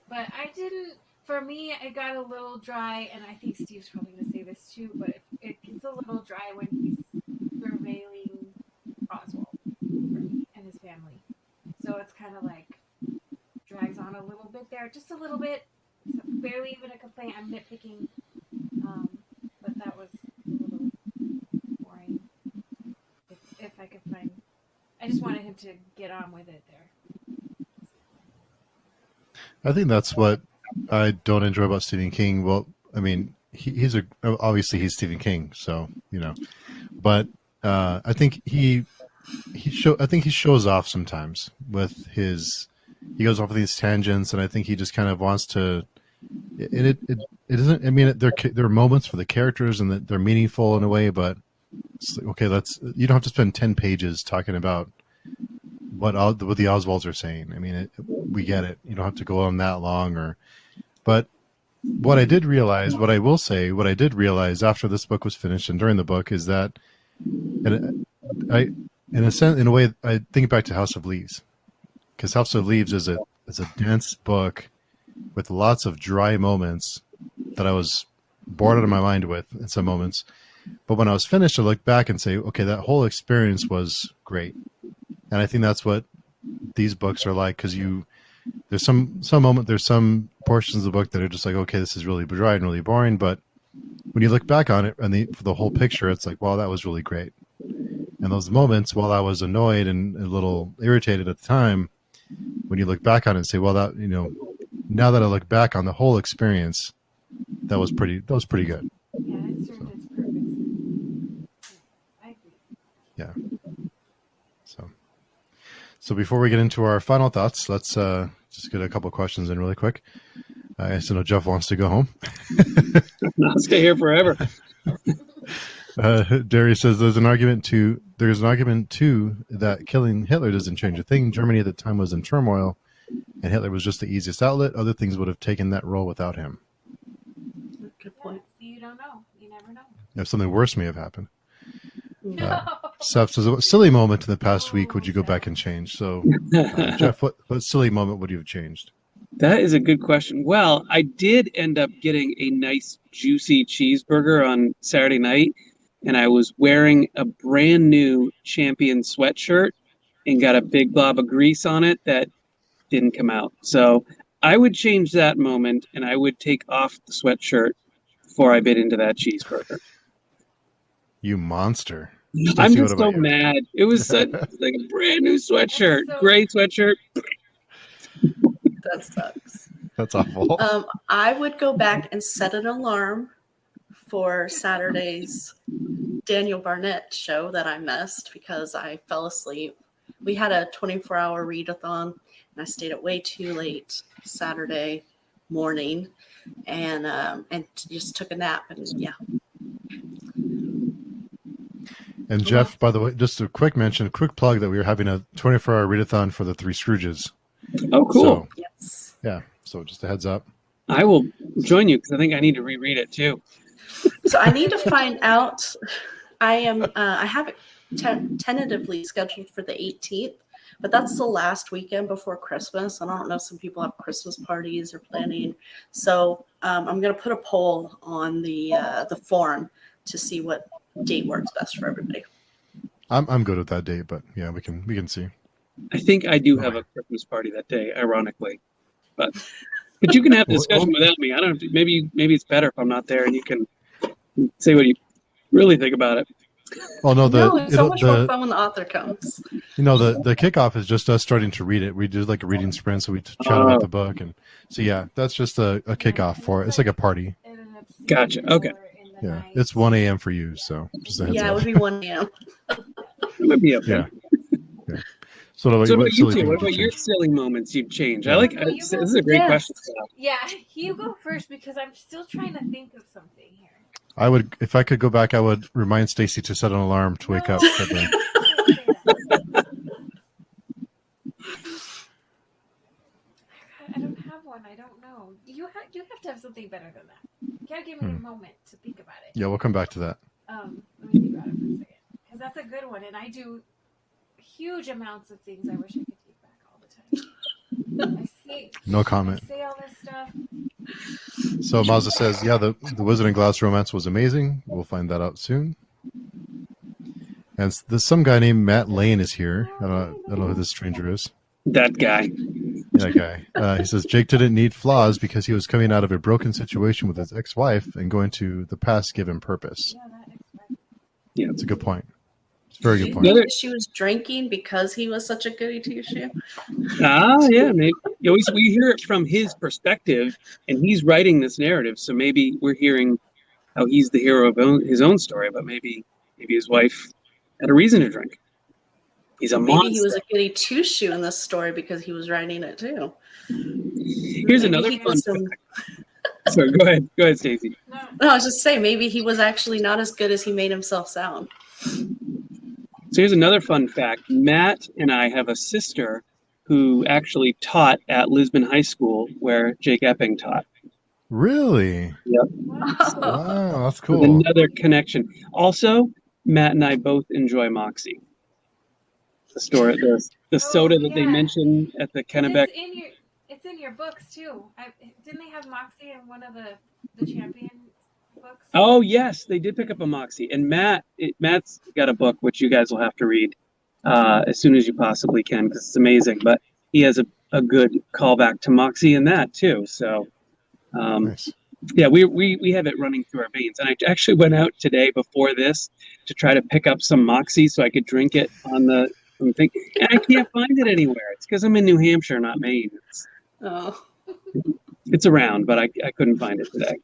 But I didn't. For me, it got a little dry, and I think Steve's probably going to say this too. But it gets a little dry when he's surveilling Oswald for me and his family. So it's kind of like drags on a little bit there, just a little bit. It's barely even a complaint. I'm nitpicking, but that was a little boring. If I could find, I just wanted him to get on with it there. I think that's what I don't enjoy about Stephen King. Well, I mean, obviously he's Stephen King, so but I think I think he shows off sometimes with he goes off with these tangents, and I think he just kind of wants to. It isn't. I mean, there are moments for the characters, and that they're meaningful in a way, but it's like, okay, you don't have to spend 10 pages talking about what the Oswalds are saying. I mean, we get it. You don't have to go on that long, but what I did realize after this book was finished and during the book is that, and in a way, I think back to House of Leaves, because House of Leaves is a dense book with lots of dry moments that I was bored out of my mind with in some moments. But when I was finished, I look back and say, okay, that whole experience was great. And I think that's what these books are like, because there's some portions of the book that are just like, okay, this is really dry and really boring. But when you look back on it and for the whole picture, it's like, wow, that was really great. And those moments, while I was annoyed and a little irritated at the time, when you look back on it and say, well, that, now that I look back on the whole experience, that was pretty good. Yeah, it served its purpose. I agree. Yeah. So before we get into our final thoughts, let's just get a couple questions in really quick. I also know Jeff wants to go home. I'll stay here forever. Darius says there's an argument too that killing Hitler doesn't change a thing. Germany at the time was in turmoil, and Hitler was just the easiest outlet. Other things would have taken that role without him. Good point. You don't know. You never know. If something worse may have happened. No. Seth says, what silly moment in the past week would you go back and change? So, Jeff, what silly moment would you have changed? That is a good question. Well, I did end up getting a nice juicy cheeseburger on Saturday night, and I was wearing a brand new Champion sweatshirt and got a big blob of grease on it that didn't come out. So I would change that moment, and I would take off the sweatshirt before I bit into that cheeseburger. You monster. I'm Stacey, just what so about you? mad. It was like a brand new sweatshirt, gray sweatshirt. That sucks. That's awful. I would go back and set an alarm for Saturday's Daniel Barnett show that I missed because I fell asleep. We had a 24-hour readathon, and I stayed up way too late Saturday morning, and just took a nap. And yeah. And Jeff, by the way, just a quick plug that we were having a 24-hour readathon for the Three Scrooges. Oh, cool. So, Yes. yeah. So just a heads up. I will join you because I think I need to reread it too. So I need to find out. I have it tentatively scheduled for the 18th, but that's the last weekend before Christmas. And I don't know, some people have Christmas parties or planning. So I'm going to put a poll on the forum to see what date works best for everybody. I'm good with that date, but yeah, we can see. I think I do have a Christmas party that day, ironically, but you can have a discussion without me. I don't. Maybe it's better if I'm not there, and you can say what you really think about it. Oh no, it's so much more fun when the author comes. The kickoff is just us starting to read it. We did like a reading sprint, so we chat about the book, and so yeah, that's just a kickoff for it. It's like a party. Gotcha. Okay. Yeah, it's 1 a.m. for you, so just a heads Yeah, up. it would be 1 a.m. It would be okay. Yeah. So what about you two? thing What would about you your change? silly moments you'd change? Yeah. This is a great question. Yeah, you go first because I'm still trying to think of something here. I would, if I could go back, I would remind Stacey to set an alarm to wake up. I don't have one. I don't know. You have to have something better than that. You gotta give me a moment to think about it. Yeah, we'll come back to that. Let me think about it for a second, because that's a good one, and I do huge amounts of things I wish I could take back all the time. No comment. I say all this stuff. So Mazda says, yeah, the Wizard and Glass romance was amazing. We'll find that out soon. And there's some guy named Matt Lane is here. I don't know who this stranger is. That guy. That guy. He says Jake didn't need flaws because he was coming out of a broken situation with his ex-wife and going to the past give him purpose. Yeah, that ex-wife. Yeah, that's a good point. It's a very Do good you point. think that she was drinking because he was such a goody two shoe? Yeah, maybe. We hear it from his perspective, and he's writing this narrative. So maybe we're hearing how he's the hero of his own story, but maybe his wife had a reason to drink. He's a Maybe he was monster. a goody two shoe in this story because he was writing it too. Here's Maybe another he fun was fact. So go ahead, Stacey. No, No, I was just saying, maybe he was actually not as good as he made himself sound. So here's another fun fact. Matt and I have a sister who actually taught at Lisbon High School where Jake Epping taught. Really? what? Wow, that's With cool. another connection. Also, Matt and I both enjoy Moxie. The store, the soda that they yeah. mentioned at the 'Cause Kennebec. it's in your books too. Didn't they have Moxie in one of the champion books? Oh yes, they did pick up a Moxie, and Matt's got a book which you guys will have to read as soon as you possibly can because it's amazing. But he has a good callback to Moxie in that too. So Nice. yeah, we have it running through our veins. And I actually went out today before this to try to pick up some Moxie so I could drink it on the thing, and I can't find it anywhere. It's because I'm in New Hampshire, not Maine. Oh. It's around, but I couldn't find it today.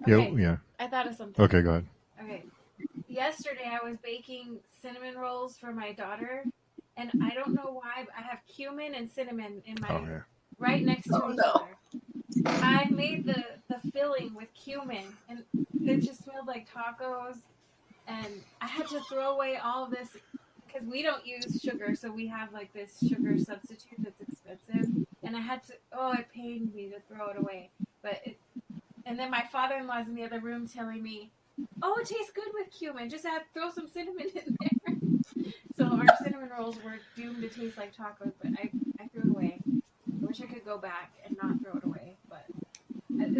Okay, Yeah. I thought of something. Okay, go ahead. Okay. Yesterday I was baking cinnamon rolls for my daughter, and I don't know why, but I have cumin and cinnamon in my Oh yeah. right next to Oh, each no. other. I made the filling with cumin, and it just smelled like tacos. And I had to throw away all of this because we don't use sugar, so we have like this sugar substitute that's expensive. And I had to. Oh, it pained me to throw it away, but and then my father-in-law's in the other room telling me, "Oh, it tastes good with cumin. Just throw some cinnamon in there." So our cinnamon rolls were doomed to taste like tacos, but I threw it away. I wish I could go back and not throw it away, but and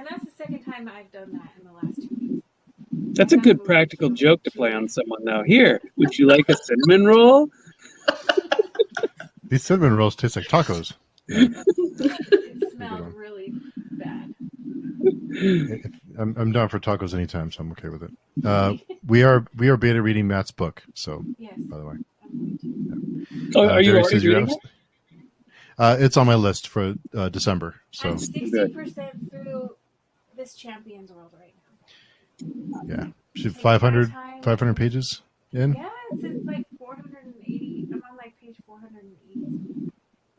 that's the second time I've done that in the last 2 weeks. That's a good practical joke to play on someone, though. Here, would you like a cinnamon roll? These cinnamon rolls taste like tacos. It smelled really bad. I'm down for tacos anytime, so I'm okay with it. We are beta reading Matt's book. So, Yes, by the way, I'm going to. Oh, are you Jerry already says you're reading it? it's on my list for December. So I'm 60% through this Champions World right now. yeah, she's Take my 500 time. pages in. Yeah, it's like 480. I'm on like page 480.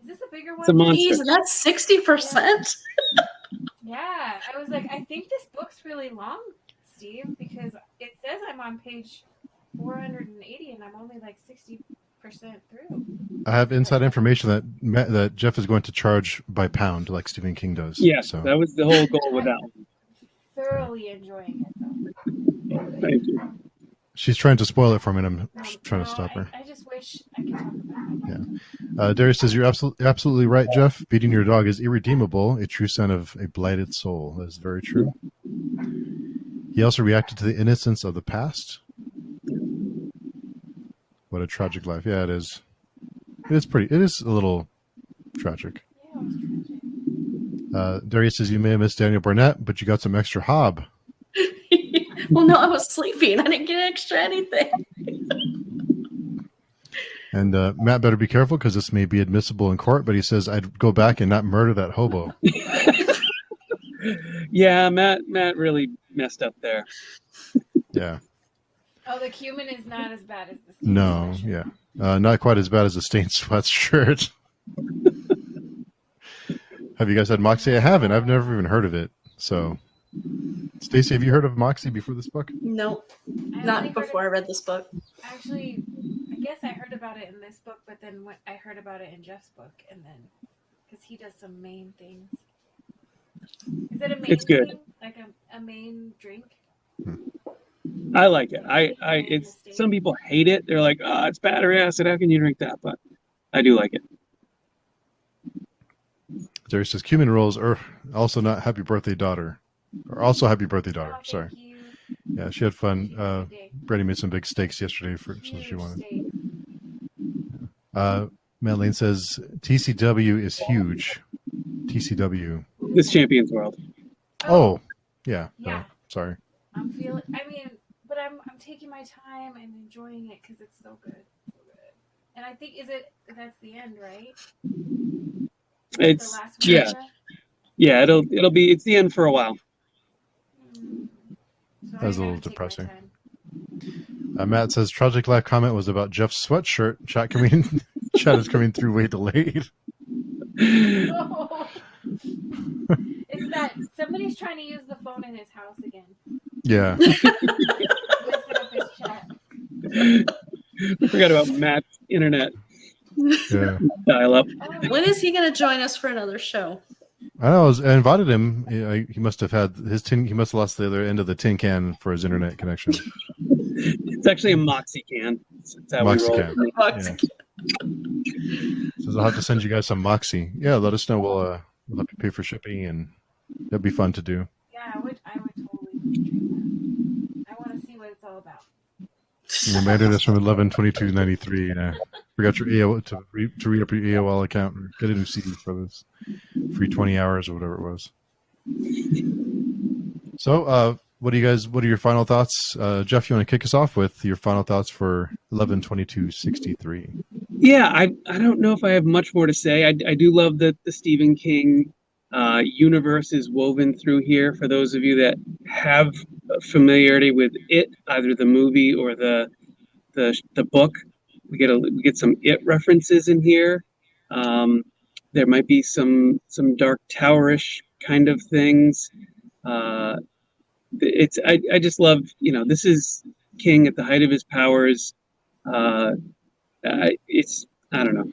Is this a bigger one? It's a monster. Jeez, and that's 60%? Yeah, I was like, I think this book's really long, Steve, because it says I'm on page 480 and I'm only like 60% through. I have inside information that Jeff is going to charge by pound, like Stephen King does. Yeah, So that was the whole goal with that one. Thoroughly enjoying it though. Thank you. she's trying to spoil it for me, and I'm No, trying no, to stop her. I just wish I could talk about it. Darius says you're absolutely right, Jeff. Beating your dog is irredeemable, a true sign of a blighted soul. That is very true. He also reacted to the innocence of the past. What a tragic life. Yeah, it is. It is a little tragic. Yeah, it was tragic. Darius says you may have missed Daniel Barnett, but you got some extra hob. Well, no, I was sleeping. I didn't get extra anything. And Matt better be careful because this may be admissible in court, but he says I'd go back and not murder that hobo. Yeah, Matt really messed up there. Yeah. Oh, the cumin is not as bad as the steak No, sweatshirt. yeah. Not quite as bad as a stained sweatshirt. Have you guys had Moxie? I haven't. I've never even heard of it. So, Stacey, have you heard of Moxie before this book? Nope, I only not heard before I read this book. Actually, I guess I heard about it in this book, but then I heard about it in Jeff's book, and then because he does some main things. Is it a main It's good. thing? Like a main drink? I like it. It's some people hate it. They're like, "Oh, it's battery acid. How can you drink that?" But I do like it. Jerry says cumin rolls are also not happy birthday daughter. Or also happy birthday daughter. Oh, Sorry. thank you. Yeah, she had fun. Good day. Brady made some big steaks yesterday so she Huge wanted. steak. Madeleine says TCW is huge. TCW. This Champions World. Oh, yeah. Yeah. No, sorry. I'm feeling. I mean, but I'm taking my time and enjoying it because it's so good. So good. And I think that's the end, right? The It's last yeah, paragraph? yeah. It's the end for a while. So That was a I little gotta take my depressing. time. Matt says Tragic Life comment was about Jeff's sweatshirt. Chat is coming through way delayed. No. It's that somebody's trying to use the phone in his house again. Yeah. Messing up his chat. I forgot about Matt's internet Yeah. dial up. Oh, When is he going to join us for another show? I know. I invited him. He must have had his tin. He must have lost the other end of the tin can for his internet connection. It's actually a Moxie can. That's how Moxie we roll. can. Yeah. Says I'll have to send you guys some Moxie. Yeah, let us know. We'll have to pay for shipping, and that'd be fun to do. yeah, I would totally drink that. I want to see what it's all about. Reminder this from 11/22/93. Forgot your AOL to read up your AOL account or get a new CD for this free 20 hours or whatever it was. So, what are your final thoughts? Jeff, you want to kick us off with your final thoughts for 11/22/63? Yeah, I don't know if I have much more to say. I do love that the Stephen King universe is woven through here. For those of you that have familiarity with it, either the movie or the book, we get some it references in here. There might be some Dark Towerish kind of things. I just love, this is King at the height of his powers. I don't know.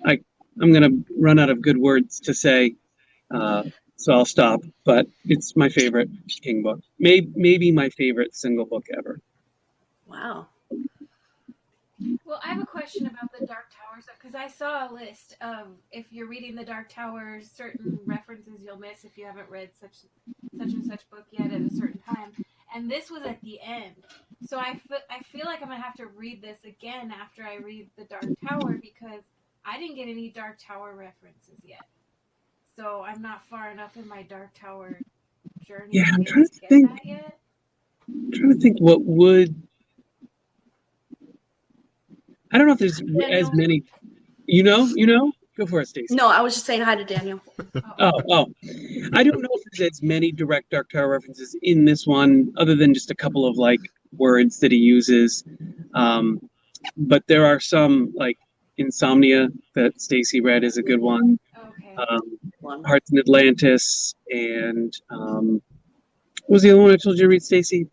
I'm gonna run out of good words to say, so I'll stop. But it's my favorite King book. Maybe my favorite single book ever. Wow. Well, I have a question about the Dark Tower stuff because I saw a list of if you're reading the Dark Tower, certain references you'll miss if you haven't read such and such book yet at a certain time. And this was at the end, so I feel like I'm gonna have to read this again after I read the Dark Tower because I didn't get any Dark Tower references yet. So I'm not far enough in my Dark Tower journey. Yeah, I'm to trying to get think. that yet. I'm trying to think what would. I don't know if there's as many. You know. Go for it, Stacey. No, I was just saying hi to Daniel. Oh. I don't know if there's as many direct Dark Tower references in this one, other than just a couple of words that he uses. But there are some Insomnia that Stacey read is a good one. Okay. Hearts in Atlantis and what was the other one I told you to read, Stacey?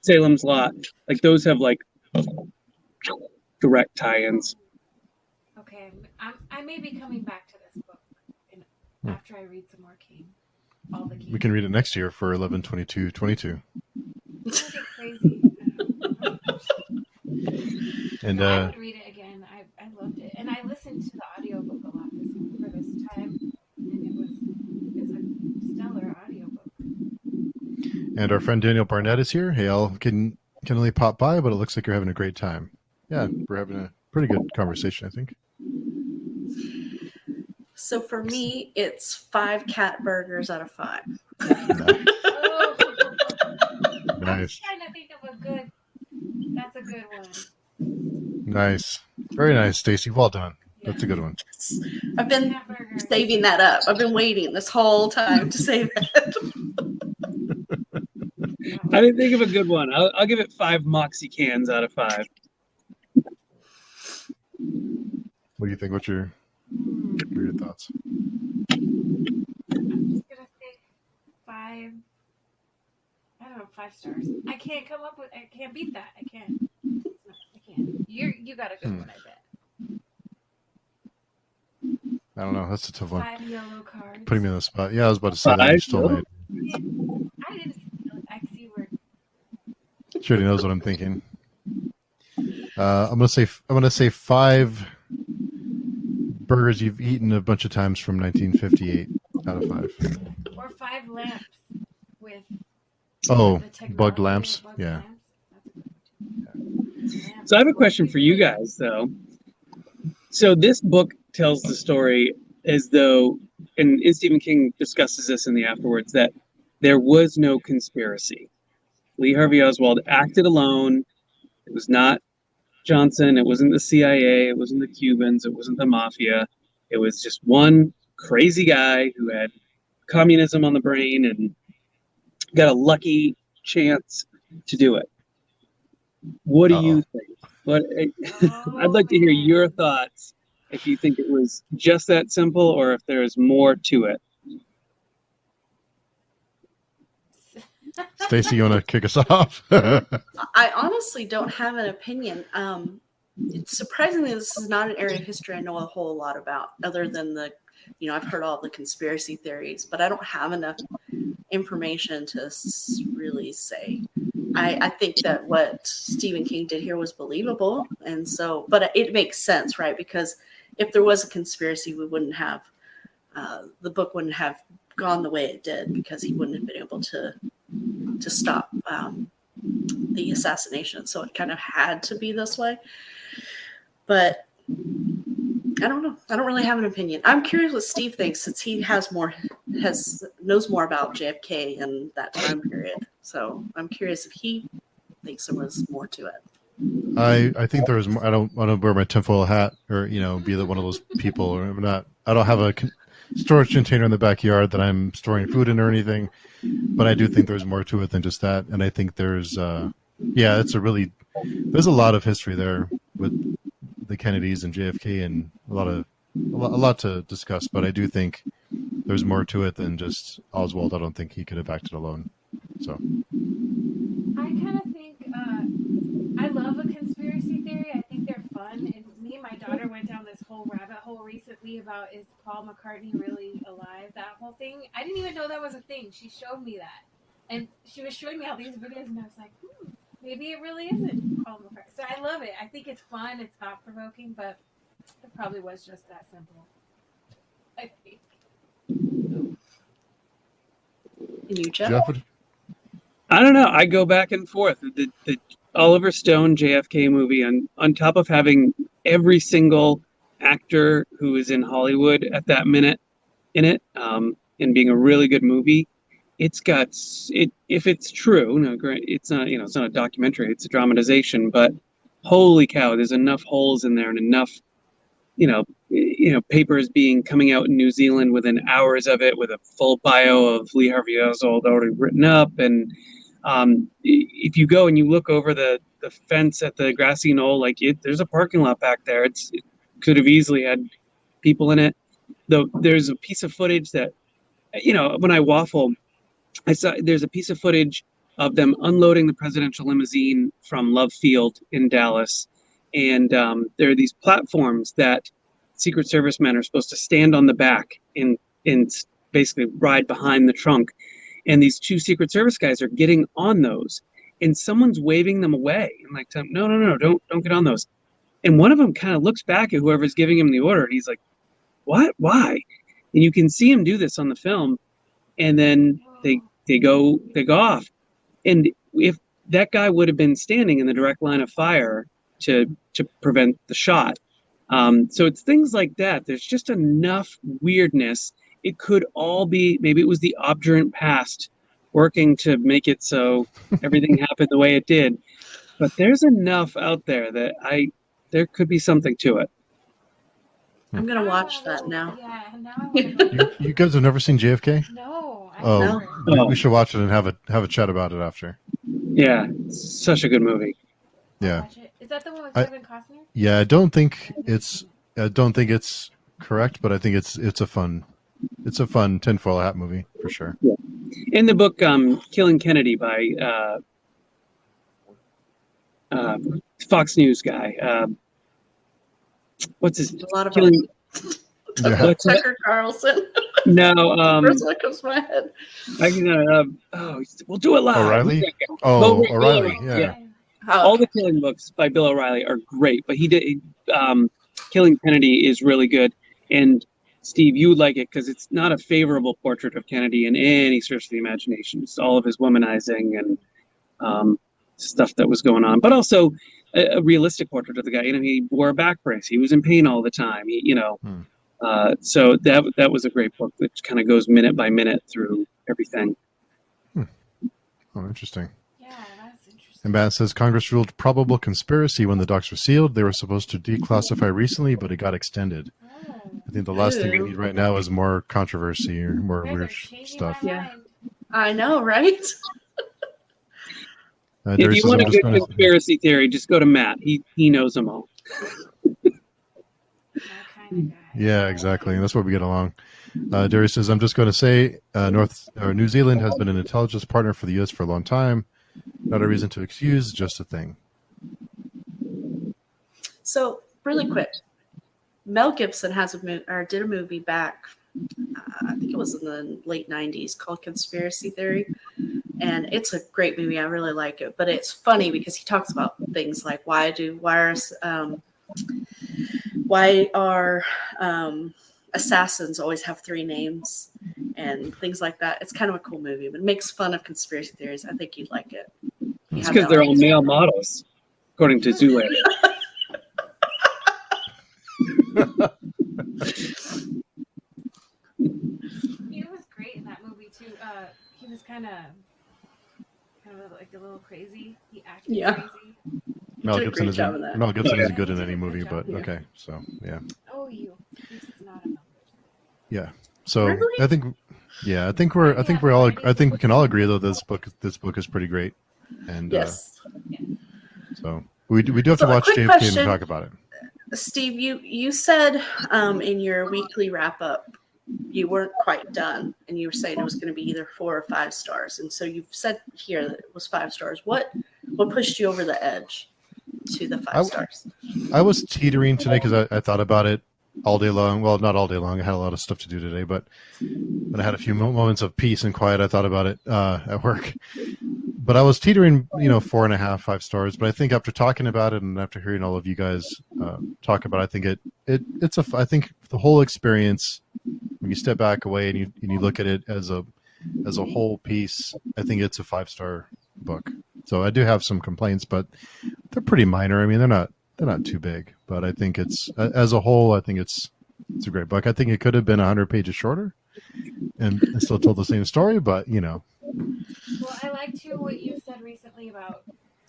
Salem's Lot. Those have direct tie-ins. Okay, I may be coming back to this book after I read some more King. All the King. We can read it next year for 11/22/22. It's gonna get crazy. And I would read it again. I loved it, and I listened to the audiobook a lot for this time, and it was a stellar audiobook. and our friend Daniel Barnett is here. Hey, Al, can only pop by, but it looks like you're having a great time. Yeah, we're having a pretty good conversation, I think. So for me, it's 5 cat burgers out of 5. Oh, I was Nice. trying to think of a good. That's a good one. Nice. Very nice, Stacey. Well done. Yeah. That's a good one. I've been Cat burger. saving that up. I've been waiting this whole time to say that. I didn't think of a good one. I'll give it 5 Moxie cans out of 5. What do you think? What are your thoughts? I'm just gonna say 5. I don't know, 5 stars. I can't come up with. I can't beat that. I can't. No, I can't. You got a good one, I bet. I don't know. That's a tough one. 5 yellow cards. Putting me on the spot. Yeah, I was about to say that. You still made. I didn't. I see where. She already knows what I'm thinking. I'm gonna say 5 burgers you've eaten a bunch of times from 1958 out of 5. Or 5 lamps with. Oh, the technology bugged of lamps. bugged Yeah. lamps. That's a good one. So I have a question for you guys, though. So this book tells the story as though, and Stephen King discusses this in the afterwards, that there was no conspiracy. Lee Harvey Oswald acted alone. It was not Johnson. It wasn't the CIA. It wasn't the Cubans. It wasn't the mafia. It was just one crazy guy who had communism on the brain and got a lucky chance to do it. What do you think? What I'd like to hear your thoughts. If you think it was just that simple, or if there's more to it. Stacey, you want to kick us off? I honestly don't have an opinion. Surprisingly, this is not an area of history I know a whole lot about, other than I've heard all the conspiracy theories, but I don't have enough information to really say. I think that what Stephen King did here was believable, and so, but it makes sense, right? Because if there was a conspiracy, we wouldn't have the book wouldn't have gone the way it did, because he wouldn't have been able to stop the assassination. So it kind of had to be this way. But I don't know. I don't really have an opinion. I'm curious what Steve thinks, since he knows more about JFK and that time period. So I'm curious if he thinks there was more to it. I think there was more. I don't want to wear my tinfoil hat or be one of those people. Or I'm not. I don't have a storage container in the backyard that I'm storing food in or anything. But I do think there's more to it than just that. And I think there's there's a lot of history there with the Kennedys and JFK, and a lot to discuss. But I do think there's more to it than just Oswald. I don't think he could have acted alone. So I kind of think I love a conspiracy theory. I think they're fun. And me and my daughter went down this whole rabbit hole recently about, is Paul McCartney really alive? That whole thing. I didn't even know that was a thing. She showed me that. And she was showing me all these videos, and I was like, maybe it really isn't Paul McCartney. So I love it. I think it's fun. It's thought-provoking, but it probably was just that simple, I think. And you, Jeff? I don't know. I go back and forth. The Oliver Stone JFK movie, on top of having every single actor who is in Hollywood at that minute in it, and being a really good movie, it's got it. If it's true, it's not. It's not a documentary. It's a dramatization. But holy cow, there's enough holes in there and enough, papers coming out in New Zealand within hours of it, with a full bio of Lee Harvey Oswald already written up. And if you go and you look over the fence at the grassy knoll, there's a parking lot back there. It could have easily had people in it. Though there's a piece of footage that, when I waffle, I saw there's a piece of footage of them unloading the presidential limousine from Love Field in Dallas. And there are these platforms that Secret Service men are supposed to stand on the back and basically ride behind the trunk. And these two Secret Service guys are getting on those, and someone's waving them away. And no, don't get on those. And one of them kind of looks back at whoever's giving him the order, and he's like, what? Why? And you can see him do this on the film. And then they go off. And if that guy would have been standing in the direct line of fire to prevent the shot. So it's things like that. There's just enough weirdness. It could all be, maybe it was the obdurate past working to make it so everything happened the way it did. But there's enough out there that there could be something to it. I'm going to watch that now. Yeah, now I want to. you guys have never seen JFK? No. We should watch it and have a chat about it after. Yeah, such a good movie. Yeah. Is that the one with Kevin Costner? Yeah, I don't think it's correct, but I think it's a fun tinfoil hat movie for sure. Yeah. In the book Killing Kennedy by Fox News guy. What's his? A lot of Killing... Tucker Carlson. No, first one comes to my head. We'll do it live. O'Reilly. O'Reilly. Yeah. All the Killing books by Bill O'Reilly are great, but he did Killing Kennedy is really good. And Steve, you would like it because it's not a favorable portrait of Kennedy in any stretch of the imagination. It's all of his womanizing and stuff that was going on, but also a realistic portrait of the guy. He wore a back brace. He was in pain all the time. So that was a great book that kind of goes minute by minute through everything. Oh, interesting. Yeah. And Matt says Congress ruled probable conspiracy when the docs were sealed. They were supposed to declassify recently, but it got extended. Oh, I think the last thing we Ooh. need right now is more controversy or more you guys are weird changing stuff. my Yeah. mind. I know, right? If Darius you says, want a I'm just good going to. conspiracy theory, just go to Matt. He knows them all. My kind of guy. Yeah, exactly. That's where we get along. Darius says, I'm just going to say New Zealand has been an intelligence partner for the U.S. for a long time. Not a reason to excuse, just a thing. So, really quick, Mel Gibson did a movie back, I think it was in the late 90s, called Conspiracy Theory. And it's a great movie. I really like it. But it's funny because he talks about things like why are assassins always have 3 names and things like that. It's kind of a cool movie, but it makes fun of conspiracy theories. I think you'd like it. You It's have because that they're on- all male models, according to Zoolander. He was great in that movie too. He was kind of like a little crazy. He acted Yeah. crazy. Mel did a Gibson great job in that. Mel Gibson isn't Yeah, good he in did any a good movie, job. but Yeah. okay. So, yeah. Oh, he's not a number. Yeah. So Really? I think we can all agree though this book is pretty great. And Yes. so we do have So to a watch quick JFK question. and talk about it. Steve, you said in your weekly wrap up you weren't quite done, and you were saying it was going to be either 4 or 5 stars, and so you've said here that it was 5 stars. What pushed you over the edge to the 5 stars? I was teetering today because I thought about it all day long. Well, not all day long. I had a lot of stuff to do today, but when I had a few moments of peace and quiet, I thought about it at work. But I was teetering, 4.5, 5 stars. But I think after talking about it and after hearing all of you guys talk about it, I think I think the whole experience, when you step back away and you look at it as a whole piece, I think it's a 5-star book. So I do have some complaints, but they're pretty minor. I mean, they're not too big, but I think it's as a whole, I think it's a great book. I think it could have been 100 pages shorter and still told the same story, but Well, I like too what you said recently about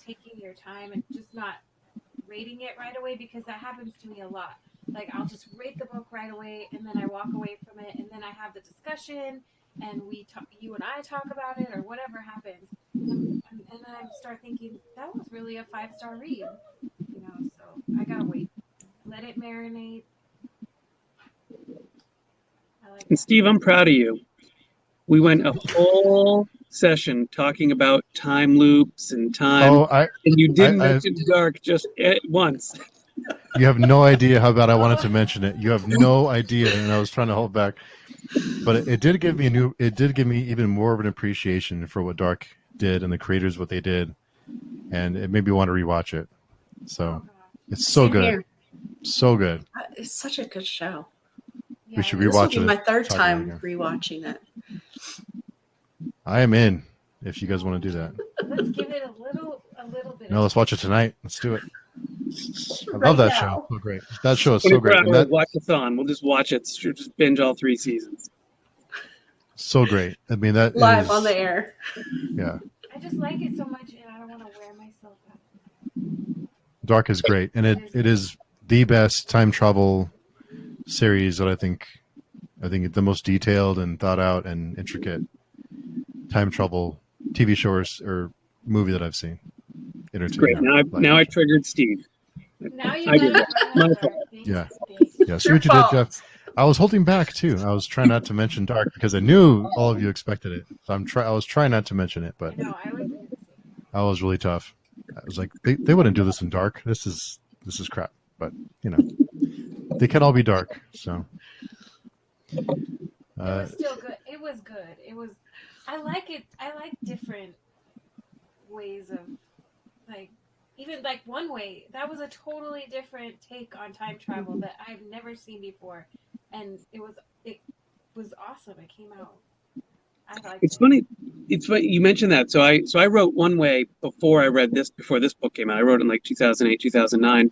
taking your time and just not rating it right away, because that happens to me a lot. Like, I'll just rate the book right away, and then I walk away from it, and then I have the discussion, and you and I talk about it, or whatever happens, and then I start thinking that was really a 5-star read, So I gotta wait, let it marinate. I like And that. Steve, I'm proud of you. We went a whole session talking about time loops and time, and you didn't mention Dark just once. You have no idea how bad I wanted to mention it. You have no idea, and I was trying to hold back. But it did give me even more of an appreciation for what Dark did and the creators, what they did, and it made me want to rewatch it. So it's so Same good, here. so good. It's such a good show. We should This will rewatch be it. my 3rd Talk time about it rewatching it. I am in. If you guys want to do that, Let's give it a little bit. no, let's watch it tonight. Let's do it. I Right love that now. show. So great. That show is so great. And 24-hour that, watch-a-thon. We'll just watch it. Just binge all 3 seasons. so great. I mean, that Live is, on the air. Yeah, I just like it so much, and I don't want to wear myself out. Dark is great, and it is the best time travel series that I think the most detailed and thought out and intricate time travel TV show or movie that I've seen. Great. Now I triggered Steve. Now you I did guys that. remember. Yeah. Thanks. Yeah, see what you did, Jeff. I was holding back too. I was trying not to mention Dark because I knew all of you expected it. So I was trying not to mention it, but No, I was. I was really tough. I was like, they wouldn't do this in Dark. This is crap. But they can all be dark. So It was still good. It was good. It was. I like it. I like different ways of, like, even like one way that was a totally different take on time travel that I've never seen before, and it was awesome. It came out. I liked It's it. funny. It's funny you mentioned that. So I wrote one way before this book came out. I wrote it in like 2008, 2009.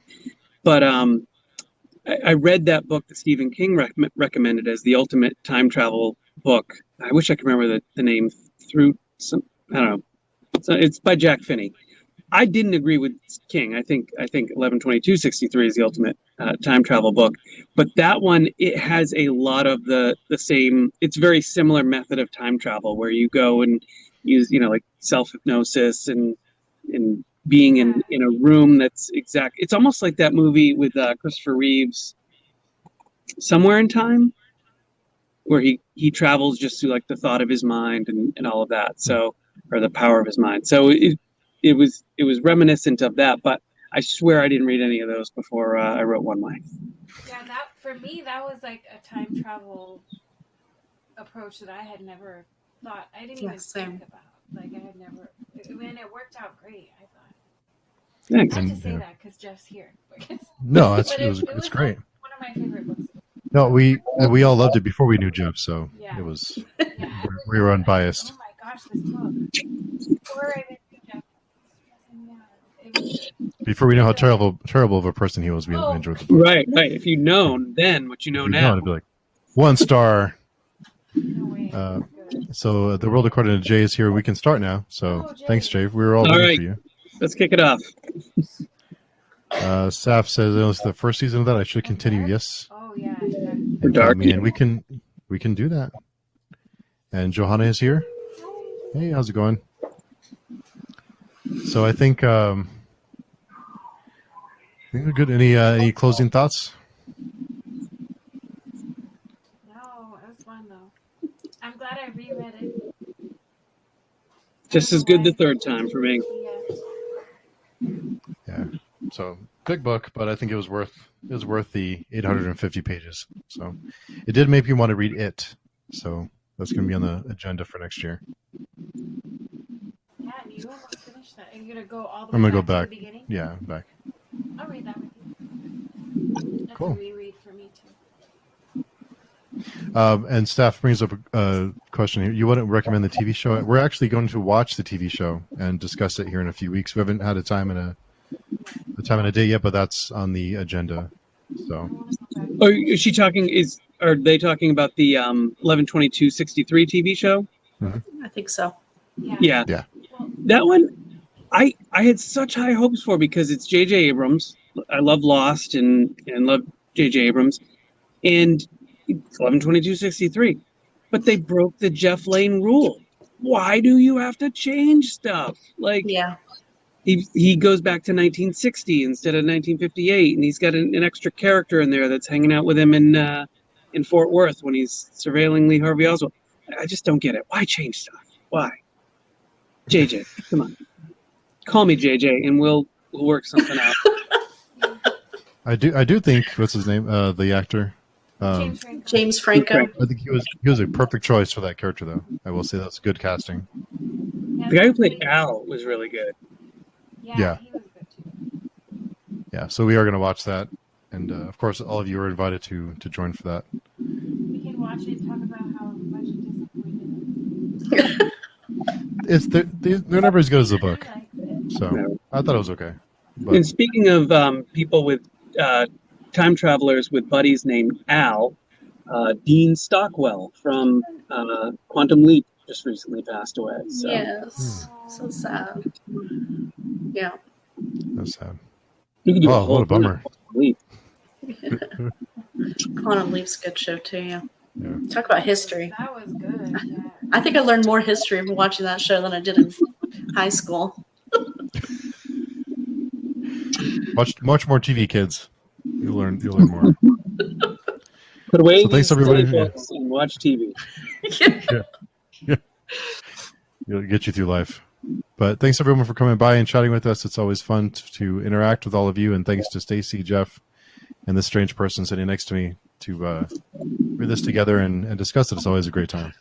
But I read that book that Stephen King recommended as the ultimate time travel book. I wish I could remember the name. Through some, I don't know. It's by Jack Finney. I didn't agree with King. I think 11/22/63 is the ultimate time travel book, but that one, it has a lot of the same. It's very similar method of time travel where you go and use like self hypnosis and being in a room that's exact. It's almost like that movie with Christopher Reeves, Somewhere in Time, where he travels just through like the thought of his mind and all of that. So, or the power of his mind. So it was reminiscent of that, but I swear I didn't read any of those before I wrote One Life. Yeah, that for me that was like a time travel approach that I had never thought. I didn't even think about. Like I had never. And it worked out great. I thought. Thanks. I have to say that because Jeff's here. No, it's Like great. one of my favorite books. No, we all loved it before we knew Jeff, so Yeah. it was Yeah, we were unbiased. Oh my gosh, this book. Before I even knew Jeff. It was good. Before we know how terrible of a person he was, we enjoyed the book. Right. If you'd known then what you know now. It'd be like 1 star. No way. So the world according to Jay is here. We can start now. So thanks, Jay. We were all waiting right. for you. Let's kick it off. Saf says it was the first season of that. I should continue. Yes. Oh yeah. For Dark. And we can do that. And Johanna is here. Hey, how's it going? So I think we're good. Any closing thoughts? No, it was fun though. I'm glad I reread it. Just as good the third time for me. Yeah. So big book, but I think it was worth the 850 pages. So it did make me want to read it. So that's going to be on the agenda for next year. Yeah, and you almost finished that. Are you gonna go all the I'm way gonna go back back. to the beginning? Yeah, back. I'll read that with you. That's Cool. a reread for me too. And staff brings up a question here. You wouldn't recommend the TV show? We're actually going to watch the TV show and discuss it here in a few weeks. We haven't had a time and a day yet, but that's on the agenda. So. Oh, is she talking? Are they talking about the 11/22/63 TV show? Mm-hmm. I think so. Yeah. That one, I had such high hopes for because it's J.J. Abrams. I love Lost and love J.J. Abrams, and it's 11/22/63. But they broke the Jeff Lane rule. Why do you have to change stuff? Like, he goes back to 1960 instead of 1958, and he's got an extra character in there that's hanging out with him in Fort Worth when he's surveilling Lee Harvey Oswald. I just don't get it. Why change stuff? Why? JJ, come on. Call me JJ, and we'll work something out. I do think what's his name? The actor. James Franco. I think he was a perfect choice for that character, though. I will say that's good casting. Yeah, The guy who played Al was really good. Yeah. He was good too. Yeah, so we are going to watch that, and of course, all of you are invited to join for that. We can watch it and talk about how much disappointed. They're never as good as the book, I liked it. so I thought it was okay. But And speaking of people with time travelers with buddies named Al, Dean Stockwell from Quantum Leap just recently passed away. So. Yes. So sad. Yeah. that's sad. You could do Oh, what a bummer. Leap. Quantum Leap's a good show too, yeah. Yeah. Talk about history. That was good. Yeah. I think I learned more history from watching that show than I did in high school. Watch more TV, kids. You'll learn more. Put away So thanks, these everybody. silly books and watch TV. It'll get you through life. But thanks everyone for coming by and chatting with us. It's always fun to interact with all of you. And thanks to Stacey, Jeff, and this strange person sitting next to me to read this together and discuss it. It's always a great time.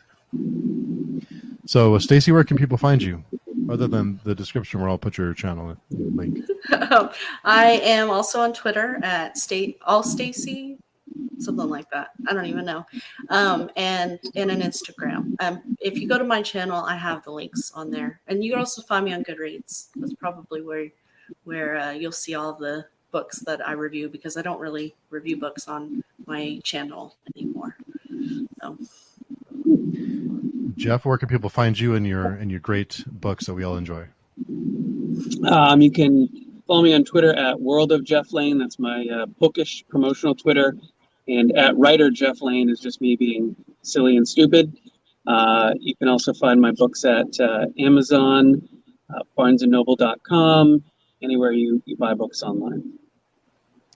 So, Stacey, where can people find you? Other than the description where I'll put your channel link. I am also on Twitter at allstacy, something like that. I don't even know. And an Instagram. If you go to my channel, I have the links on there. And you can also find me on Goodreads. That's probably where you'll see all the books that I review, because I don't really review books on my channel anymore. So. Jeff, where can people find you and your great books that we all enjoy? You can follow me on Twitter at World of Jeff Lane. That's my bookish promotional Twitter. And at Writer Jeff Lane is just me being silly and stupid. You can also find my books at Amazon, barnesandnoble.com, anywhere you buy books online.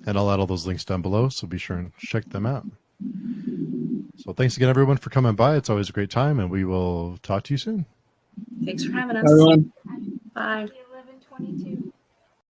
And I'll add all those links down below, so be sure and check them out. So thanks again, everyone, for coming by. It's always a great time, and we will talk to you soon. Thanks for having us. Everyone. Bye. 11:22.